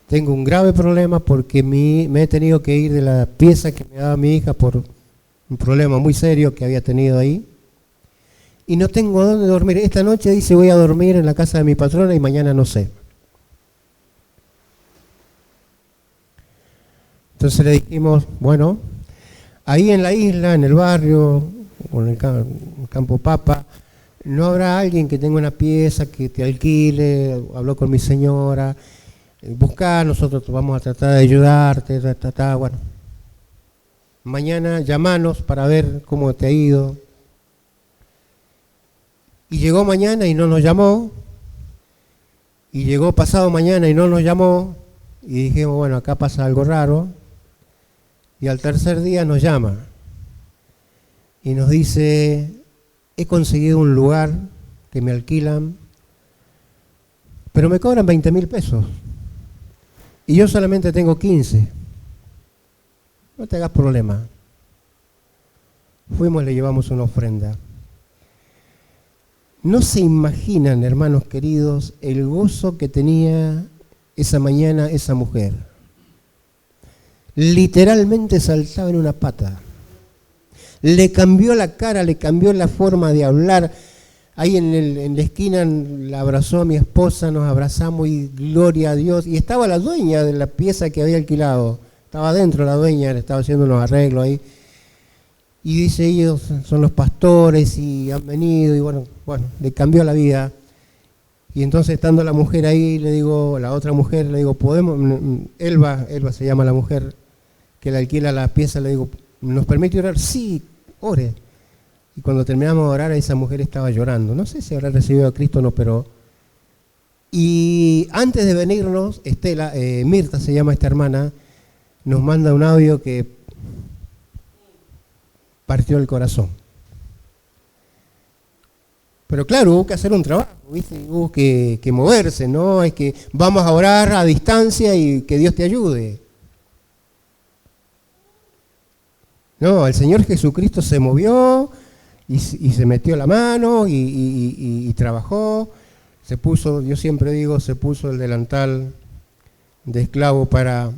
tengo un grave problema porque me he tenido que ir de la pieza que me daba mi hija por un problema muy serio que había tenido ahí. Y no tengo dónde dormir. Esta noche dice, voy a dormir en la casa de mi patrona y mañana no sé. Entonces le dijimos, bueno, ahí en la isla, en el barrio, o en el Campo Papa, ¿no habrá alguien que tenga una pieza que te alquile? Habló con mi señora, buscá, nosotros vamos a tratar de ayudarte, bueno. Mañana llamanos para ver cómo te ha ido. Y llegó mañana y no nos llamó, y llegó pasado mañana y no nos llamó, y dijimos, bueno, acá pasa algo raro, y al tercer día nos llama, y nos dice, he conseguido un lugar que me alquilan, pero me cobran 20.000 pesos, y yo solamente tengo 15. No te hagas problema. Fuimos y le llevamos una ofrenda. No se imaginan, hermanos queridos, el gozo que tenía esa mañana esa mujer. Literalmente saltaba en una pata. Le cambió la cara, le cambió la forma de hablar. Ahí en la esquina la abrazó a mi esposa, nos abrazamos y gloria a Dios. Y estaba la dueña de la pieza que había alquilado. Estaba adentro la dueña, le estaba haciendo unos arreglos ahí. Y dice, ellos son los pastores y han venido y bueno, le cambió la vida. Y entonces estando la mujer ahí, le digo, la otra mujer, le digo, podemos, Elba se llama la mujer que le alquila la pieza, le digo, ¿nos permite orar? Sí, ore. Y cuando terminamos de orar, esa mujer estaba llorando. No sé si habrá recibido a Cristo o no, pero... Y antes de venirnos, Estela, Mirta se llama esta hermana, nos manda un audio que partió el corazón. Pero claro, hubo que hacer un trabajo, ¿viste? Hubo que moverse, ¿no? Es que vamos a orar a distancia y que Dios te ayude. No, el Señor Jesucristo se movió y se metió la mano y trabajó. Se puso, yo siempre digo, se puso el delantal de esclavo para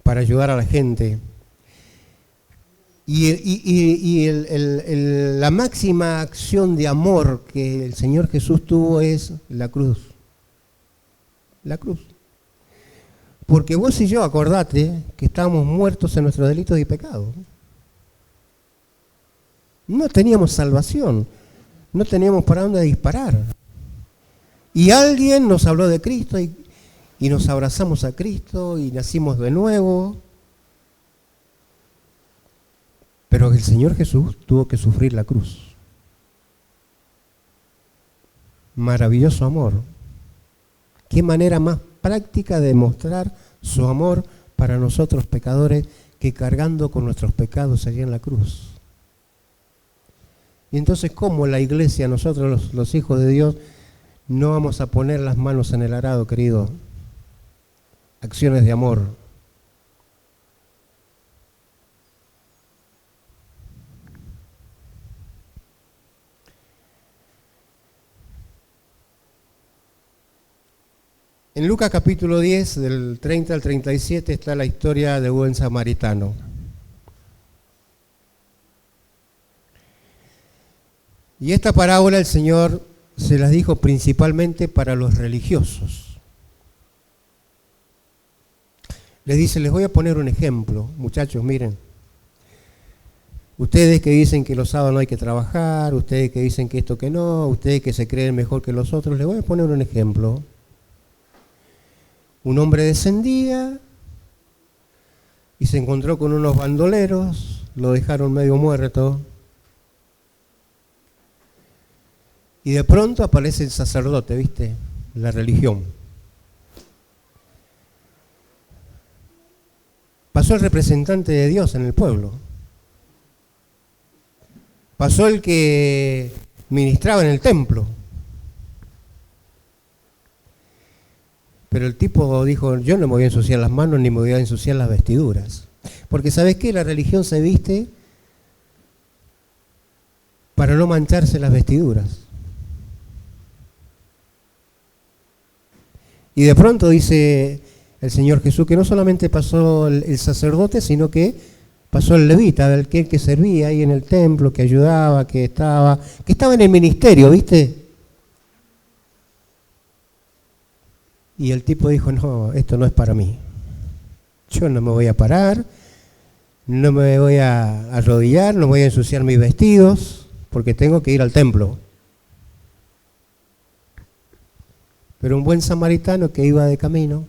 ayudar a la gente. Y la máxima acción de amor que el Señor Jesús tuvo es la cruz. La cruz. Porque vos y yo, acordate que estábamos muertos en nuestros delitos y pecados. No teníamos salvación, no teníamos para dónde disparar. Y alguien nos habló de Cristo y nos abrazamos a Cristo y nacimos de nuevo. Pero el Señor Jesús tuvo que sufrir la cruz. Maravilloso amor. Qué manera más práctica de mostrar su amor para nosotros pecadores que cargando con nuestros pecados allí en la cruz. Y entonces, ¿cómo la iglesia, nosotros los hijos de Dios, no vamos a poner las manos en el arado, querido? Acciones de amor. En Lucas capítulo 10, del 30 al 37, está la historia de buen samaritano. Y esta parábola el Señor se las dijo principalmente para los religiosos. Les dice, les voy a poner un ejemplo, muchachos, miren. Ustedes que dicen que los sábados no hay que trabajar, ustedes que dicen que esto que no, ustedes que se creen mejor que los otros, les voy a poner un ejemplo. Un hombre descendía y se encontró con unos bandoleros, lo dejaron medio muerto. Y de pronto aparece el sacerdote, ¿viste? La religión. Pasó el representante de Dios en el pueblo. Pasó el que ministraba en el templo. Pero el tipo dijo, yo no me voy a ensuciar las manos ni me voy a ensuciar las vestiduras. Porque ¿sabes qué? La religión se viste para no mancharse las vestiduras. Y de pronto dice el Señor Jesús que no solamente pasó el sacerdote, sino que pasó el levita, el que servía ahí en el templo, que ayudaba, que estaba en el ministerio, ¿viste? Y el tipo dijo, no, esto no es para mí. Yo no me voy a parar, no me voy a arrodillar, no voy a ensuciar mis vestidos, porque tengo que ir al templo. Pero un buen samaritano que iba de camino,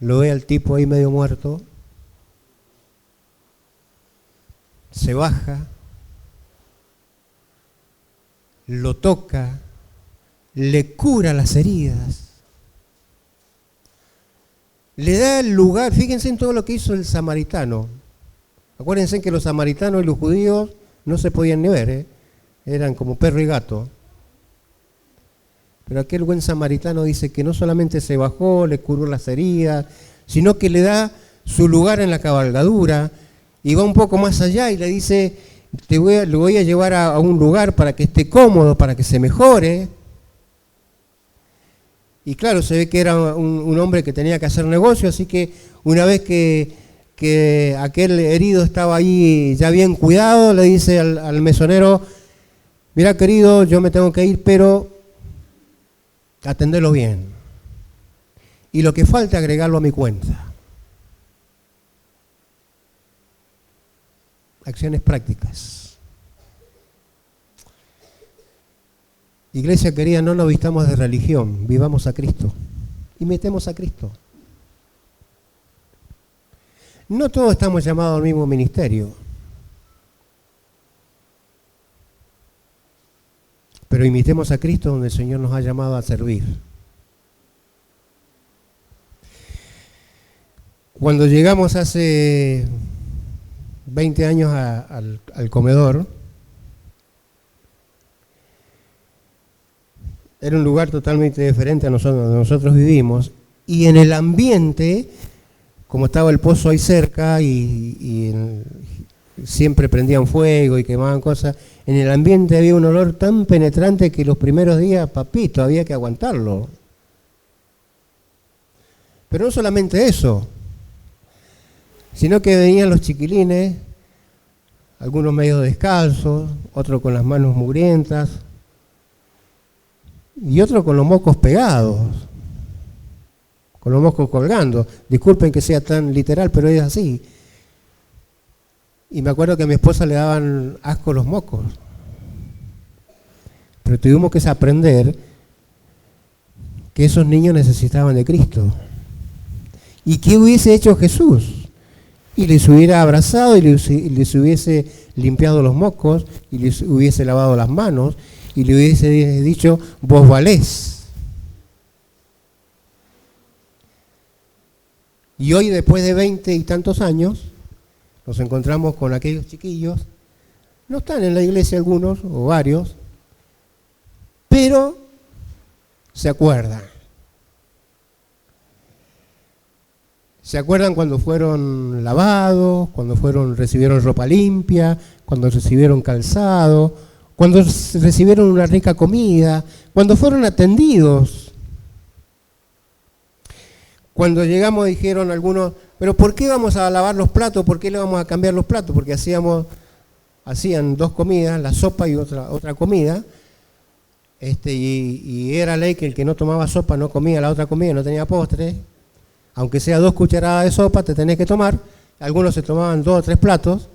lo ve al tipo ahí medio muerto, se baja, lo toca, le cura las heridas, le da el lugar. Fíjense en todo lo que hizo el samaritano. Acuérdense que los samaritanos y los judíos no se podían ni ver, eran como perro y gato. Pero aquel buen samaritano dice que no solamente se bajó, le curó las heridas, sino que le da su lugar en la cabalgadura y va un poco más allá y le dice, lo voy a llevar a un lugar para que esté cómodo, para que se mejore. Y claro, se ve que era un hombre que tenía que hacer negocio, así que una vez que aquel herido estaba ahí ya bien cuidado, le dice al mesonero, mira querido, yo me tengo que ir, pero atendelo bien. Y lo que falta, agregarlo a mi cuenta. Acciones prácticas. Iglesia querida, no nos vistamos de religión, vivamos a Cristo. Imitemos a Cristo. No todos estamos llamados al mismo ministerio. Pero imitemos a Cristo donde el Señor nos ha llamado a servir. Cuando llegamos hace 20 años al comedor, era un lugar totalmente diferente a nosotros, donde nosotros vivimos, y en el ambiente, como estaba el pozo ahí cerca y siempre prendían fuego y quemaban cosas, en el ambiente había un olor tan penetrante que los primeros días, papito, había que aguantarlo. Pero no solamente eso, sino que venían los chiquilines, algunos medio descalzos, otros con las manos mugrientas y otros con los mocos pegados, con los mocos colgando. Disculpen que sea tan literal, pero es así. Y me acuerdo que a mi esposa le daban asco los mocos. Pero tuvimos que aprender que esos niños necesitaban de Cristo. ¿Y qué hubiese hecho Jesús? Y les hubiera abrazado y les hubiese limpiado los mocos y les hubiese lavado las manos y le hubiese dicho, vos valés. Y hoy, después de 20 y tantos años, nos encontramos con aquellos chiquillos, no están en la iglesia algunos o varios, pero se acuerdan. Se acuerdan cuando fueron lavados, cuando recibieron ropa limpia, cuando recibieron calzado, cuando recibieron una rica comida, cuando fueron atendidos. Cuando llegamos dijeron algunos, pero ¿por qué vamos a lavar los platos? ¿Por qué le vamos a cambiar los platos? Porque hacían 2 comidas, la sopa y otra comida, y era ley que el que no tomaba sopa no comía la otra comida, no tenía postre. Aunque sea 2 cucharadas de sopa, te tenés que tomar. Algunos se tomaban 2 o 3 platos.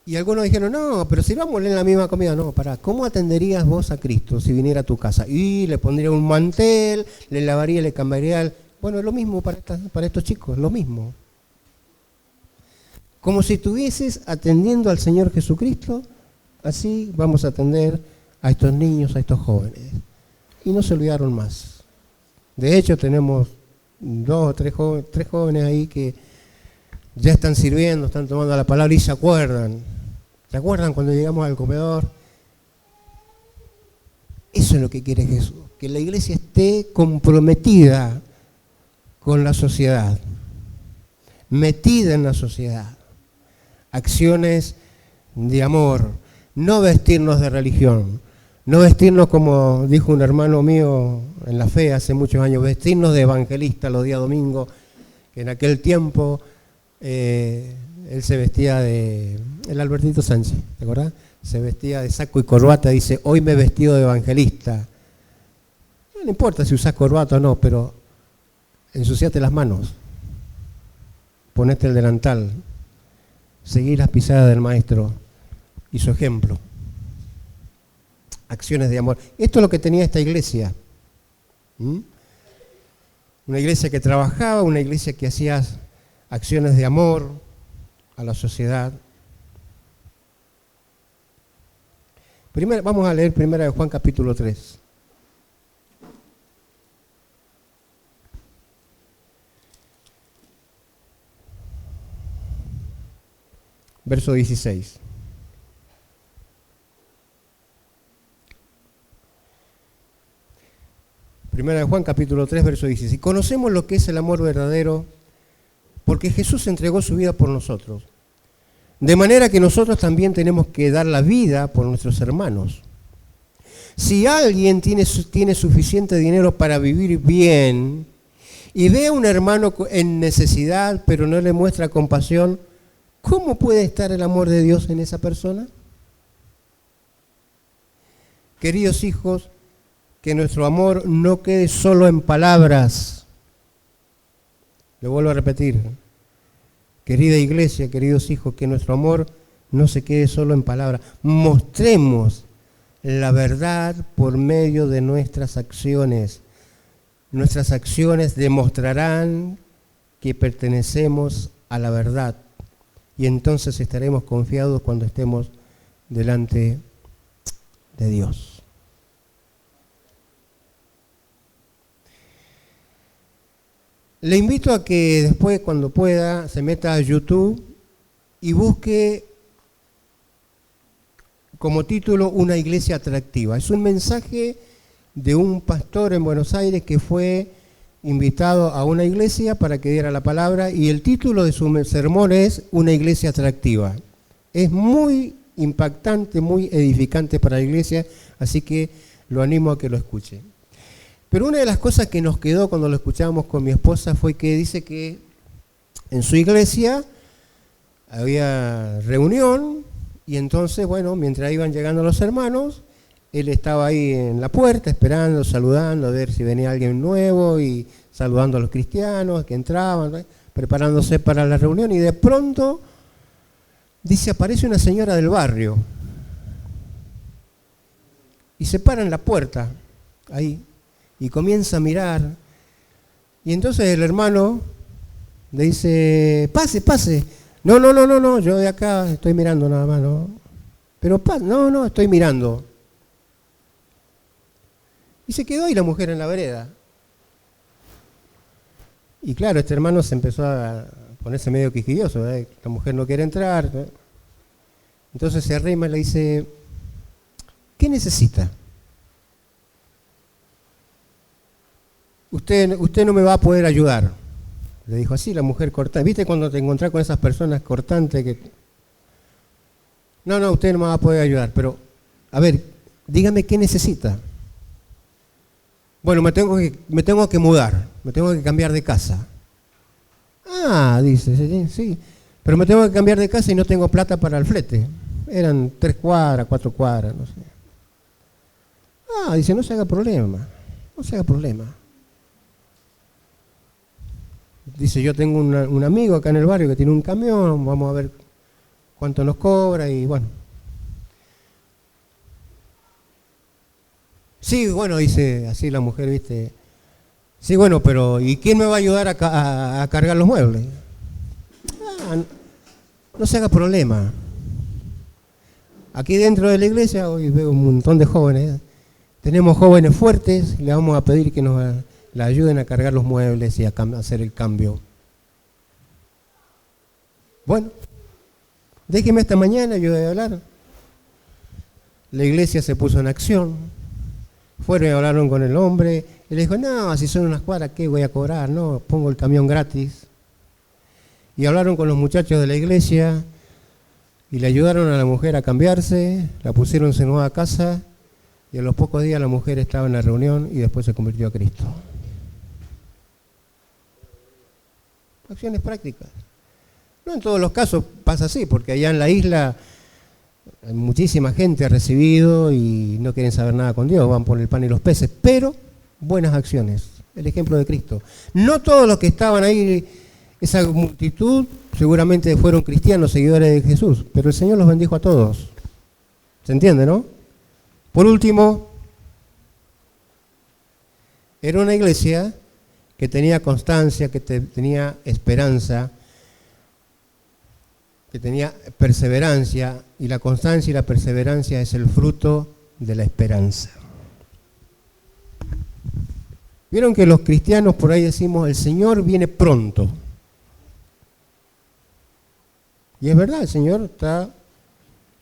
Y algunos dijeron, no, pero si vamos en la misma comida. No, pará, ¿cómo atenderías vos a Cristo si viniera a tu casa? Y le pondría un mantel, le lavaría, le cambiaría. Bueno, es lo mismo para estos chicos, lo mismo. Como si estuvieses atendiendo al Señor Jesucristo, así vamos a atender a estos niños, a estos jóvenes. Y no se olvidaron más. De hecho, tenemos 2 o 3 jóvenes ahí que ya están sirviendo, están tomando la palabra y se acuerdan. ¿Se acuerdan cuando llegamos al comedor? Eso es lo que quiere Jesús, que la iglesia esté comprometida con la sociedad, metida en la sociedad. Acciones de amor, no vestirnos de religión, no vestirnos como dijo un hermano mío en la fe hace muchos años, vestirnos de evangelista los días domingos, que en aquel tiempo él se vestía el Albertito Sánchez, ¿te acordás? Se vestía de saco y corbata, dice, hoy me he vestido de evangelista. No importa si usás corbata o no, pero ensuciate las manos, ponete el delantal, seguí las pisadas del maestro, y su ejemplo. Acciones de amor. Esto es lo que tenía esta iglesia. Una iglesia que trabajaba, una iglesia que hacía acciones de amor a la sociedad. Vamos a leer 1 Juan capítulo 3. Verso 16. Primera de Juan, capítulo 3, verso 16. Conocemos lo que es el amor verdadero porque Jesús entregó su vida por nosotros. De manera que nosotros también tenemos que dar la vida por nuestros hermanos. Si alguien tiene suficiente dinero para vivir bien y ve a un hermano en necesidad pero no le muestra compasión, ¿cómo puede estar el amor de Dios en esa persona? Queridos hijos, que nuestro amor no quede solo en palabras. Lo vuelvo a repetir. Querida iglesia, queridos hijos, que nuestro amor no se quede solo en palabras. Mostremos la verdad por medio de nuestras acciones. Nuestras acciones demostrarán que pertenecemos a la verdad. Y entonces estaremos confiados cuando estemos delante de Dios. Le invito a que después, cuando pueda, se meta a YouTube y busque como título Una iglesia atractiva. Es un mensaje de un pastor en Buenos Aires que fue invitado a una iglesia para que diera la palabra y el título de su sermón es Una iglesia atractiva. Es muy impactante, muy edificante para la iglesia, así que lo animo a que lo escuche. Pero una de las cosas que nos quedó cuando lo escuchábamos con mi esposa fue que dice que en su iglesia había reunión y entonces, bueno, mientras iban llegando los hermanos, él estaba ahí en la puerta esperando, saludando, a ver si venía alguien nuevo y saludando a los cristianos que entraban, ¿no? Preparándose para la reunión y de pronto, dice, aparece una señora del barrio y se para en la puerta, ahí, y comienza a mirar. Y entonces el hermano le dice, pase, pase. No, yo de acá estoy mirando nada más, ¿no? Pero no, estoy mirando. Y se quedó ahí la mujer en la vereda. Y claro, este hermano se empezó a ponerse medio quisquilloso, ¿verdad? La mujer no quiere entrar, ¿no? Entonces se arrima y le dice, ¿qué necesita? Usted no me va a poder ayudar. Le dijo así la mujer cortante. ¿Viste cuando te encontrás con esas personas cortantes que... No, usted no me va a poder ayudar, pero, a ver, dígame qué necesita. Bueno, me tengo que mudar, me tengo que cambiar de casa. Ah, dice, sí, pero me tengo que cambiar de casa y no tengo plata para el flete. Eran 3 cuadras, 4 cuadras, no sé. Ah, dice, no se haga problema. Dice, yo tengo un amigo acá en el barrio que tiene un camión, vamos a ver cuánto nos cobra y bueno. Sí, bueno, dice así la mujer, ¿viste? Sí, bueno, pero ¿y quién me va a ayudar a cargar los muebles? Ah, no se haga problema. Aquí dentro de la iglesia, hoy veo un montón de jóvenes. Tenemos jóvenes fuertes, le vamos a pedir que nos le ayuden a cargar los muebles y a hacer el cambio. Bueno, déjeme esta mañana, yo voy a hablar. La iglesia se puso en acción. Fueron y hablaron con el hombre. Y le dijo, no, si son unas cuadras, ¿qué voy a cobrar? No, pongo el camión gratis. Y hablaron con los muchachos de la iglesia y le ayudaron a la mujer a cambiarse, la pusieron en su nueva casa y a los pocos días la mujer estaba en la reunión y después se convirtió a Cristo. Acciones prácticas. No en todos los casos pasa así, porque allá en la isla muchísima gente ha recibido y no quieren saber nada con Dios, van por el pan y los peces, pero buenas acciones, el ejemplo de Cristo. No todos los que estaban ahí, esa multitud, seguramente fueron cristianos, seguidores de Jesús, pero el Señor los bendijo a todos. ¿Se entiende, no? Por último, era una iglesia que tenía constancia, que tenía esperanza, que tenía perseverancia, y la constancia y la perseverancia es el fruto de la esperanza. Vieron que los cristianos por ahí decimos, el Señor viene pronto. Y es verdad, el Señor está,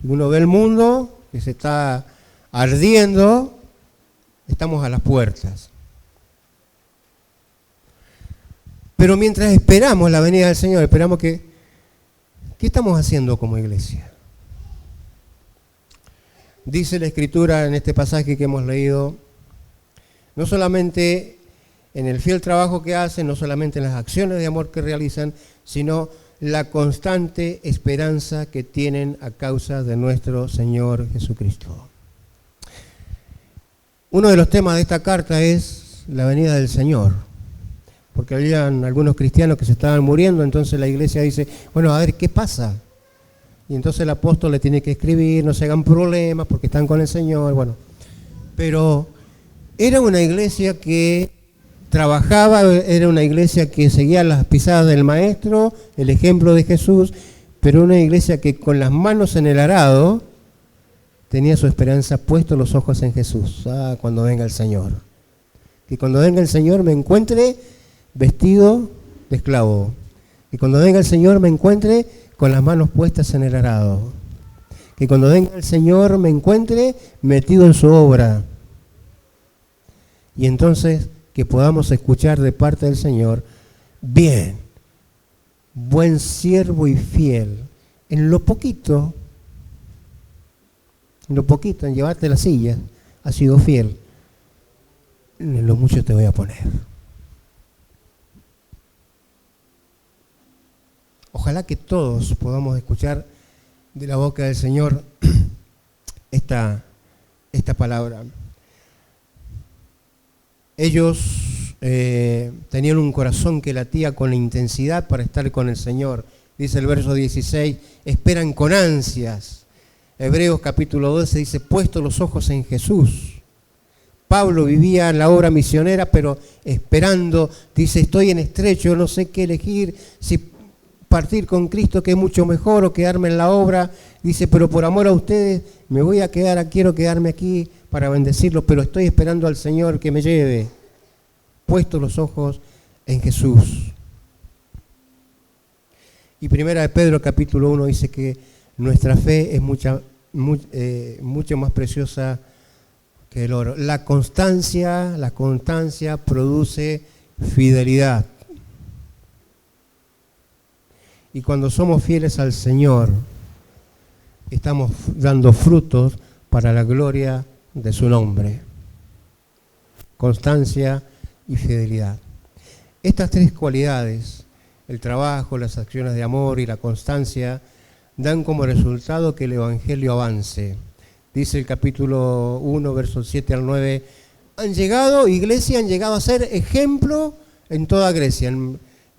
uno ve el mundo que se está ardiendo, estamos a las puertas. Pero mientras esperamos la venida del Señor, esperamos ¿qué estamos haciendo como iglesia? Dice la Escritura en este pasaje que hemos leído, no solamente en el fiel trabajo que hacen, no solamente en las acciones de amor que realizan, sino la constante esperanza que tienen a causa de nuestro Señor Jesucristo. Uno de los temas de esta carta es la venida del Señor, porque habían algunos cristianos que se estaban muriendo, entonces la iglesia dice, bueno, a ver, ¿qué pasa? Y entonces el apóstol le tiene que escribir, no se hagan problemas porque están con el Señor, bueno. Pero era una iglesia que trabajaba, era una iglesia que seguía las pisadas del Maestro, el ejemplo de Jesús, pero una iglesia que con las manos en el arado tenía su esperanza puesto los ojos en Jesús. Cuando venga el Señor. Que cuando venga el Señor me encuentre vestido de esclavo. Que cuando venga el Señor me encuentre con las manos puestas en el arado. Que cuando venga el Señor me encuentre metido en su obra. Y entonces que podamos escuchar de parte del Señor, bien, buen siervo y fiel, en lo poquito, en llevarte la silla, has sido fiel, en lo mucho te voy a poner. Ojalá que todos podamos escuchar de la boca del Señor esta palabra. Ellos tenían un corazón que latía con intensidad para estar con el Señor. Dice el verso 16, esperan con ansias. Hebreos capítulo 12 dice, puesto los ojos en Jesús. Pablo vivía la obra misionera, pero esperando, dice, estoy en estrecho, no sé qué elegir, si partir con Cristo, que es mucho mejor, o quedarme en la obra. Dice, pero por amor a ustedes me voy a quedar, quiero quedarme aquí para bendecirlos, pero estoy esperando al Señor que me lleve. Puesto los ojos en Jesús. Y primera de Pedro capítulo 1 dice que nuestra fe es mucho más preciosa que el oro. La constancia produce fidelidad. Y cuando somos fieles al Señor, estamos dando frutos para la gloria de su nombre. Constancia y fidelidad. Estas tres cualidades, el trabajo, las acciones de amor y la constancia, dan como resultado que el Evangelio avance. Dice el capítulo 1, versos 7 al 9, han llegado a ser ejemplo en toda Grecia,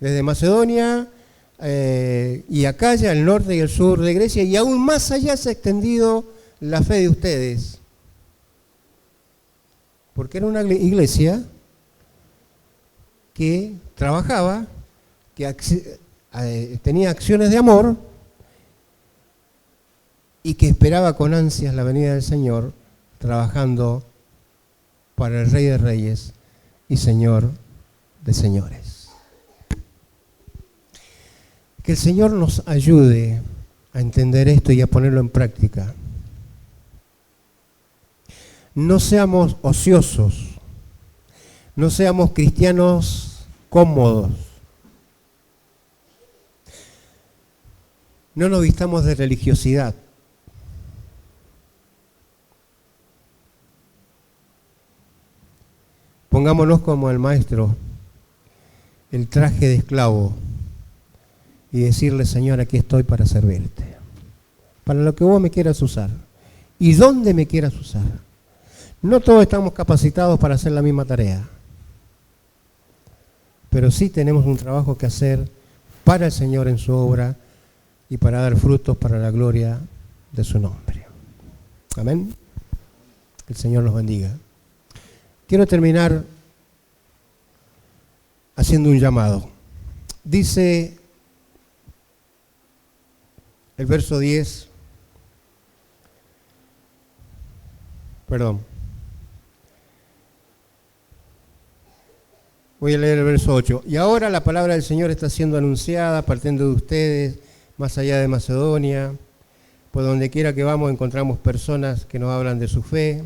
desde Macedonia y Acaya, el norte y el sur de Grecia, y aún más allá se ha extendido la fe de ustedes. Porque era una iglesia que trabajaba, que tenía acciones de amor y que esperaba con ansias la venida del Señor, trabajando para el Rey de Reyes y Señor de Señores. Que el Señor nos ayude a entender esto y a ponerlo en práctica. No seamos ociosos, no seamos cristianos cómodos. No nos vistamos de religiosidad. Pongámonos como el maestro, el traje de esclavo, y decirle, Señor, aquí estoy para servirte, para lo que vos me quieras usar y dónde me quieras usar. No todos estamos capacitados para hacer la misma tarea, pero sí tenemos un trabajo que hacer para el Señor en su obra y para dar frutos para la gloria de su nombre. Amén. Que el Señor los bendiga. Quiero terminar haciendo un llamado. Dice el verso 10, voy a leer el verso 8. Y ahora la palabra del Señor está siendo anunciada partiendo de ustedes, más allá de Macedonia. Por donde quiera que vamos encontramos personas que nos hablan de su fe.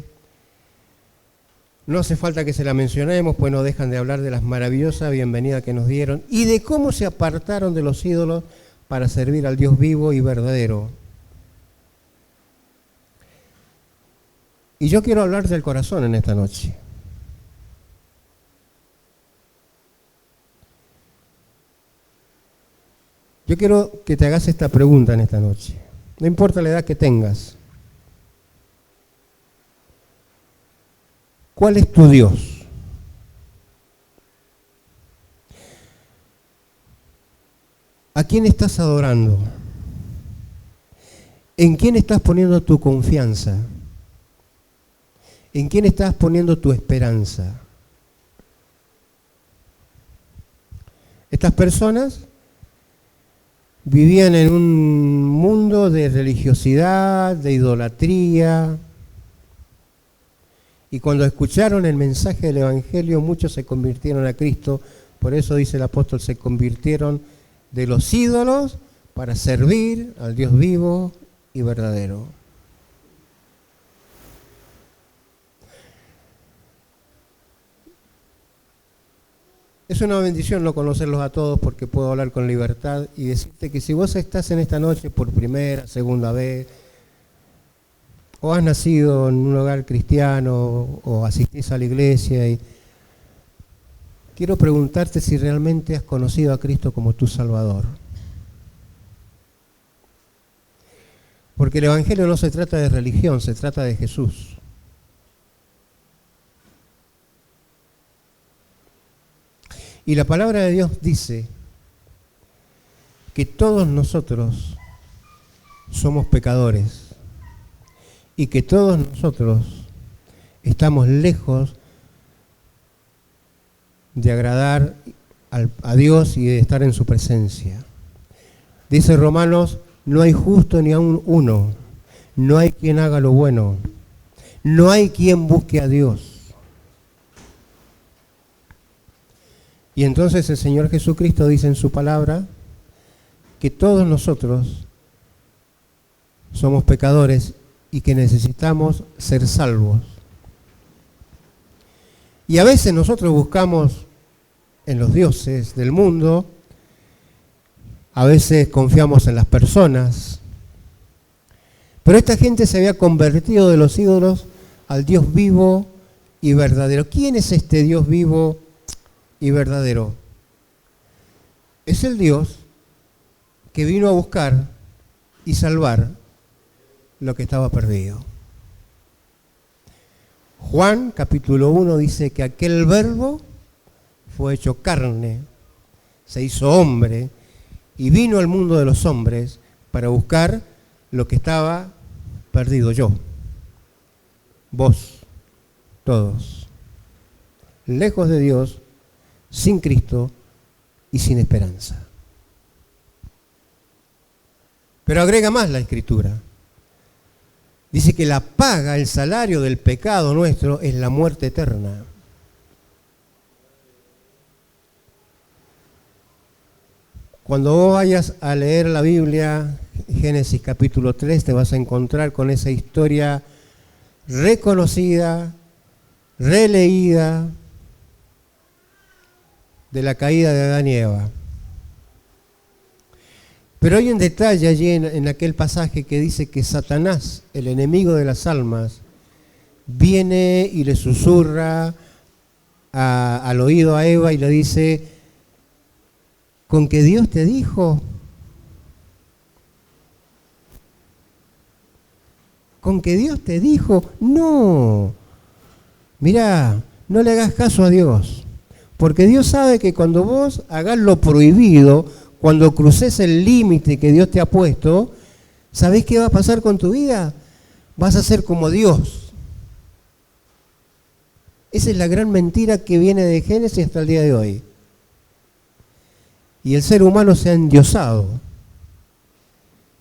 No hace falta que se la mencionemos, pues no dejan de hablar de las maravillosas bienvenidas que nos dieron y de cómo se apartaron de los ídolos para servir al Dios vivo y verdadero. Y yo quiero hablar del corazón en esta noche. Yo quiero que te hagas esta pregunta en esta noche. No importa la edad que tengas. ¿Cuál es tu Dios? ¿A quién estás adorando? ¿En quién estás poniendo tu confianza? ¿En quién estás poniendo tu esperanza? Estas personas vivían en un mundo de religiosidad, de idolatría, y cuando escucharon el mensaje del Evangelio, muchos se convirtieron a Cristo. Por eso dice el apóstol, se convirtieron de los ídolos para servir al Dios vivo y verdadero. Es una bendición no conocerlos a todos porque puedo hablar con libertad y decirte que si vos estás en esta noche por primera, segunda vez, o has nacido en un hogar cristiano o asistís a la iglesia, y quiero preguntarte si realmente has conocido a Cristo como tu Salvador. Porque el Evangelio no se trata de religión, se trata de Jesús. Y la palabra de Dios dice que todos nosotros somos pecadores y que todos nosotros estamos lejos de agradar a Dios y de estar en su presencia. Dice Romanos, no hay justo ni aun uno, no hay quien haga lo bueno, no hay quien busque a Dios. Y entonces el Señor Jesucristo dice en su palabra que todos nosotros somos pecadores y que necesitamos ser salvos. Y a veces nosotros buscamos en los dioses del mundo, a veces confiamos en las personas, pero esta gente se había convertido de los ídolos al Dios vivo y verdadero. ¿Quién es este Dios vivo y verdadero? Es el Dios que vino a buscar y salvar lo que estaba perdido. Juan capítulo 1 dice que aquel verbo fue hecho carne, se hizo hombre y vino al mundo de los hombres para buscar lo que estaba perdido. Yo, vos, todos, lejos de Dios, sin Cristo y sin esperanza. Pero agrega más la Escritura. Dice que la paga, el salario del pecado nuestro es la muerte eterna. Cuando vos vayas a leer la Biblia, Génesis capítulo 3, te vas a encontrar con esa historia reconocida, releída, de la caída de Adán y Eva. Pero hay un detalle allí en aquel pasaje que dice que Satanás, el enemigo de las almas, viene y le susurra al oído a Eva y le dice, ¿con que Dios te dijo? ¿Con que Dios te dijo? No. Mirá, no le hagas caso a Dios. Porque Dios sabe que cuando vos hagas lo prohibido, cuando cruces el límite que Dios te ha puesto, ¿sabés qué va a pasar con tu vida? vas a ser como Dios. Esa es la gran mentira que viene de Génesis hasta el día de hoy. Y el ser humano se ha endiosado.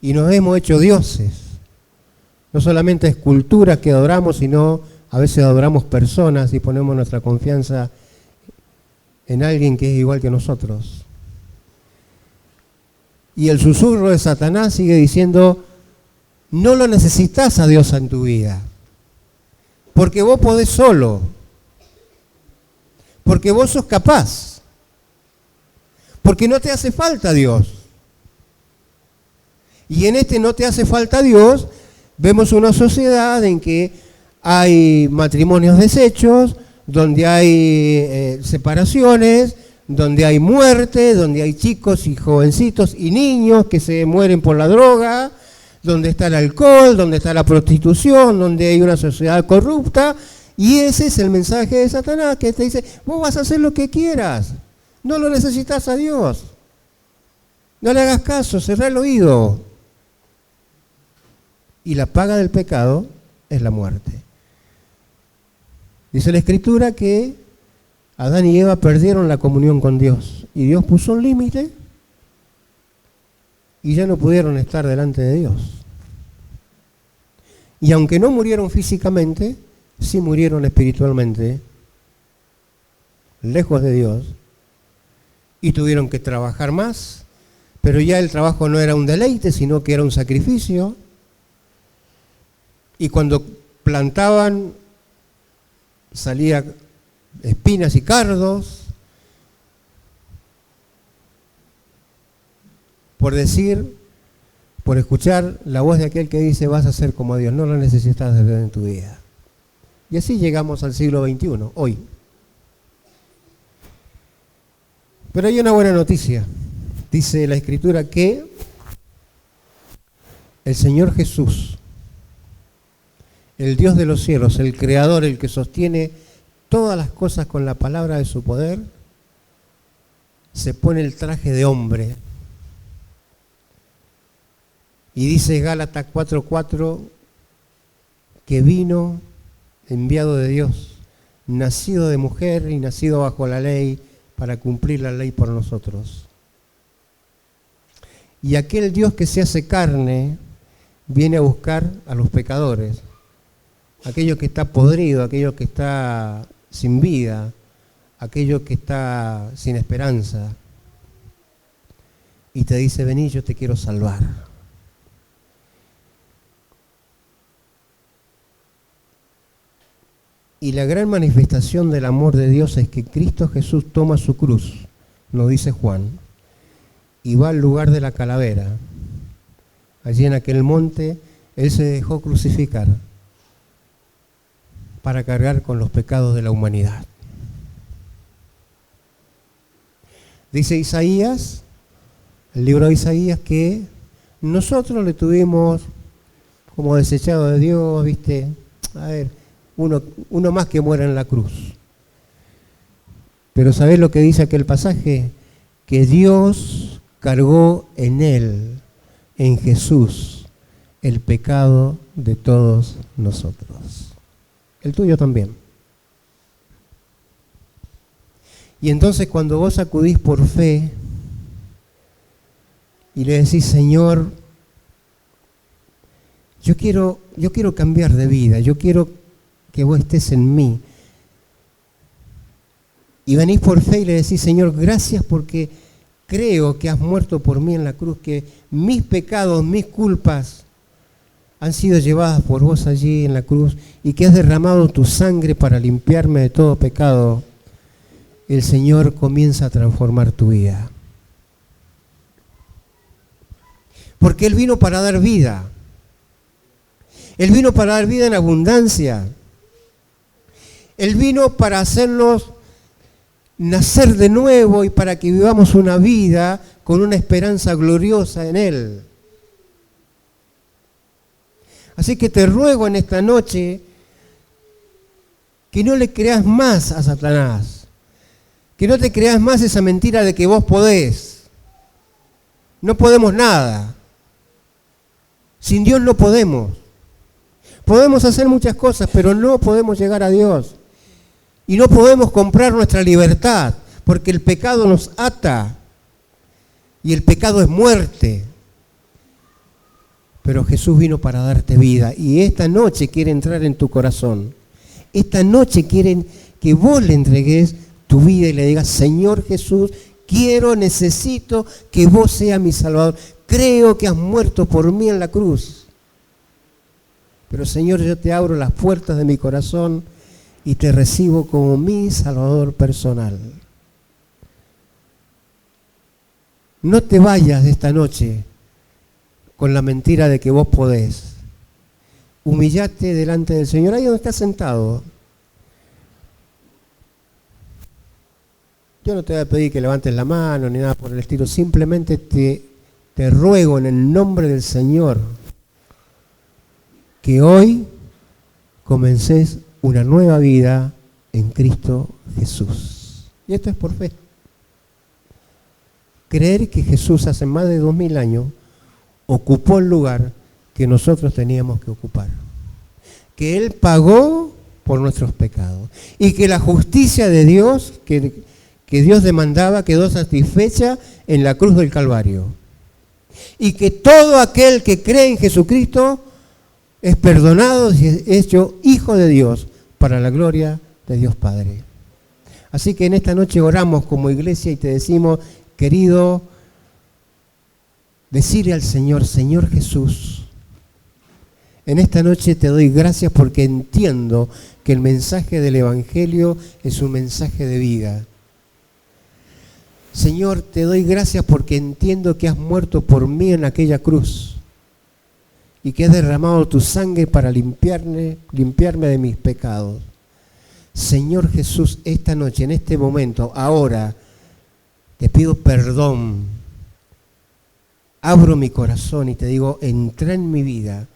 Y nos hemos hecho dioses. No solamente esculturas que adoramos, sino a veces adoramos personas y ponemos nuestra confianza en alguien que es igual que nosotros. Y el susurro de Satanás sigue diciendo, no lo necesitas a Dios en tu vida, porque vos podés solo, porque vos sos capaz, porque no te hace falta Dios. Y en este no te hace falta Dios, vemos una sociedad en que hay matrimonios deshechos, donde hay separaciones, donde hay muerte, donde hay chicos y jovencitos y niños que se mueren por la droga, donde está el alcohol, donde está la prostitución, donde hay una sociedad corrupta. Y ese es el mensaje de Satanás, que te dice, vos vas a hacer lo que quieras, no lo necesitas a Dios. No le hagas caso, cerrá el oído. Y la paga del pecado es la muerte. Dice la Escritura que Adán y Eva perdieron la comunión con Dios y Dios puso un límite y ya no pudieron estar delante de Dios. Y aunque no murieron físicamente, sí murieron espiritualmente, lejos de Dios, y tuvieron que trabajar más, pero ya el trabajo no era un deleite, sino que era un sacrificio. Y cuando plantaban, salía espinas y cardos, por escuchar la voz de aquel que dice, vas a ser como Dios, no lo necesitas de Dios en tu vida. Y así llegamos al siglo XXI, hoy. Pero hay una buena noticia. Dice la Escritura que el Señor Jesús, el Dios de los cielos, el Creador, el que sostiene todas las cosas con la palabra de su poder, se pone el traje de hombre. Y dice Gálatas 4:4 que vino enviado de Dios, nacido de mujer y nacido bajo la ley, para cumplir la ley por nosotros. Y aquel Dios que se hace carne viene a buscar a los pecadores, aquello que está podrido, aquello que está sin vida, aquello que está sin esperanza. Y te dice, vení, yo te quiero salvar. Y la gran manifestación del amor de Dios es que Cristo Jesús toma su cruz, nos dice Juan, y va al lugar de la calavera. Allí en aquel monte, Él se dejó crucificar para cargar con los pecados de la humanidad. Dice Isaías, el libro de Isaías, que nosotros le tuvimos como desechado de Dios, ¿viste? A ver, uno más que muera en la cruz. Pero ¿sabés lo que dice aquel pasaje? Que Dios cargó en Él, en Jesús, el pecado de todos nosotros. El tuyo también. Y entonces cuando vos acudís por fe y le decís, Señor, yo quiero cambiar de vida, yo quiero que vos estés en mí. Y venís por fe y le decís, Señor, gracias porque creo que has muerto por mí en la cruz, que mis pecados, mis culpas han sido llevadas por vos allí en la cruz y que has derramado tu sangre para limpiarme de todo pecado. El Señor comienza a transformar tu vida. Porque Él vino para dar vida. Él vino para dar vida en abundancia. Él vino para hacernos nacer de nuevo y para que vivamos una vida con una esperanza gloriosa en Él. Así que te ruego en esta noche que no le creas más a Satanás, que no te creas más esa mentira de que vos podés. No podemos nada. Sin Dios no podemos. Podemos hacer muchas cosas, pero no podemos llegar a Dios. Y no podemos comprar nuestra libertad, porque el pecado nos ata. Y el pecado es muerte. Pero Jesús vino para darte vida. Y esta noche quiere entrar en tu corazón. Esta noche quiere que vos le entregues tu vida y le digas: Señor Jesús, quiero, necesito que vos seas mi Salvador. Creo que has muerto por mí en la cruz. Pero Señor, yo te abro las puertas de mi corazón y te recibo como mi Salvador personal. No te vayas de esta noche con la mentira de que vos podés. Humillate delante del Señor, ahí donde estás sentado. Yo no te voy a pedir que levantes la mano ni nada por el estilo, simplemente te ruego en el nombre del Señor que hoy comences una nueva vida en Cristo Jesús. Y esto es por fe. Creer que Jesús hace más de 2000 años ocupó el lugar que nosotros teníamos que ocupar. Que Él pagó por nuestros pecados. Y que la justicia de Dios, que Dios demandaba, quedó satisfecha en la cruz del Calvario. Y que todo aquel que cree en Jesucristo es perdonado y es hecho hijo de Dios para la gloria de Dios Padre. Así que en esta noche oramos como iglesia y te decimos: querido, decirle al Señor: Señor Jesús, en esta noche te doy gracias porque entiendo que el mensaje del Evangelio es un mensaje de vida. Señor, te doy gracias porque entiendo que has muerto por mí en aquella cruz y que has derramado tu sangre para limpiarme de mis pecados. Señor Jesús, esta noche, en este momento, ahora, te pido perdón. Abro mi corazón y te digo: entra en mi vida.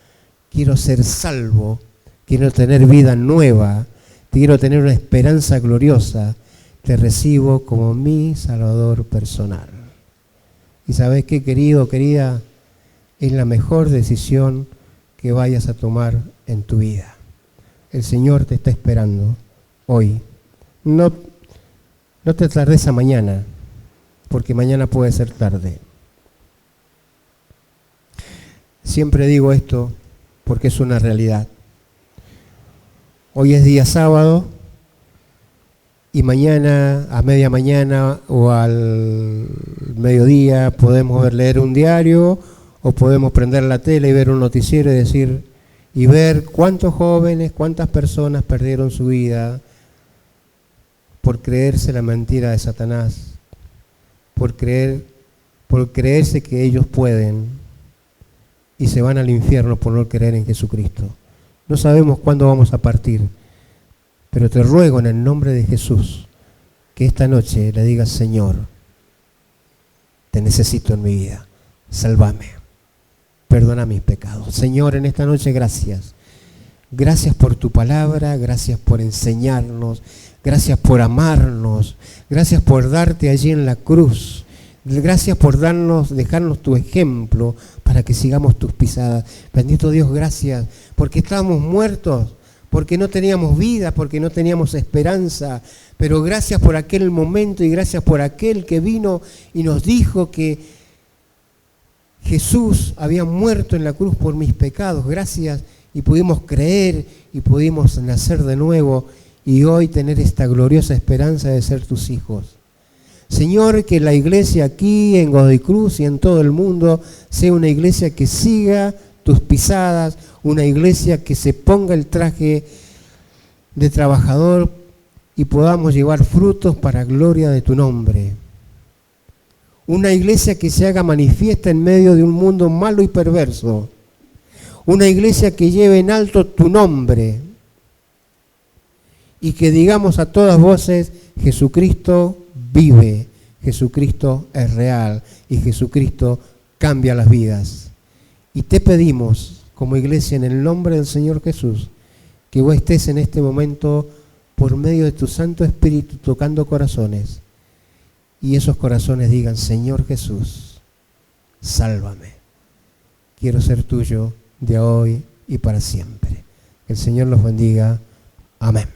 Quiero ser salvo. Quiero tener vida nueva. Quiero tener una esperanza gloriosa. Te recibo como mi Salvador personal. Y ¿sabes qué, querido, querida? Es la mejor decisión que vayas a tomar en tu vida. El Señor te está esperando hoy. No te tardes a mañana, porque mañana puede ser tarde. Siempre digo esto porque es una realidad. Hoy es día sábado y mañana a media mañana o al mediodía podemos leer un diario o podemos prender la tele y ver un noticiero y ver cuántos jóvenes, cuántas personas perdieron su vida por creerse la mentira de Satanás, por creerse que ellos pueden y se van al infierno por no creer en Jesucristo. No sabemos cuándo vamos a partir, pero te ruego en el nombre de Jesús que esta noche le digas: Señor, te necesito en mi vida, sálvame, perdona mis pecados. Señor, en esta noche gracias. Gracias por tu palabra, gracias por enseñarnos, gracias por amarnos, gracias por darte allí en la cruz, gracias por dejarnos tu ejemplo para que sigamos tus pisadas. Bendito Dios, gracias, porque estábamos muertos, porque no teníamos vida, porque no teníamos esperanza, pero gracias por aquel momento y gracias por aquel que vino y nos dijo que Jesús había muerto en la cruz por mis pecados. Gracias, y pudimos creer y pudimos nacer de nuevo y hoy tener esta gloriosa esperanza de ser tus hijos. Señor, que la iglesia aquí en Godoy Cruz y en todo el mundo sea una iglesia que siga tus pisadas, una iglesia que se ponga el traje de trabajador y podamos llevar frutos para gloria de tu nombre. Una iglesia que se haga manifiesta en medio de un mundo malo y perverso. Una iglesia que lleve en alto tu nombre y que digamos a todas voces: Jesucristo vive, Jesucristo es real y Jesucristo cambia las vidas. Y te pedimos como iglesia en el nombre del Señor Jesús que vos estés en este momento por medio de tu Santo Espíritu tocando corazones y esos corazones digan: Señor Jesús, sálvame, quiero ser tuyo de hoy y para siempre. Que el Señor los bendiga. Amén.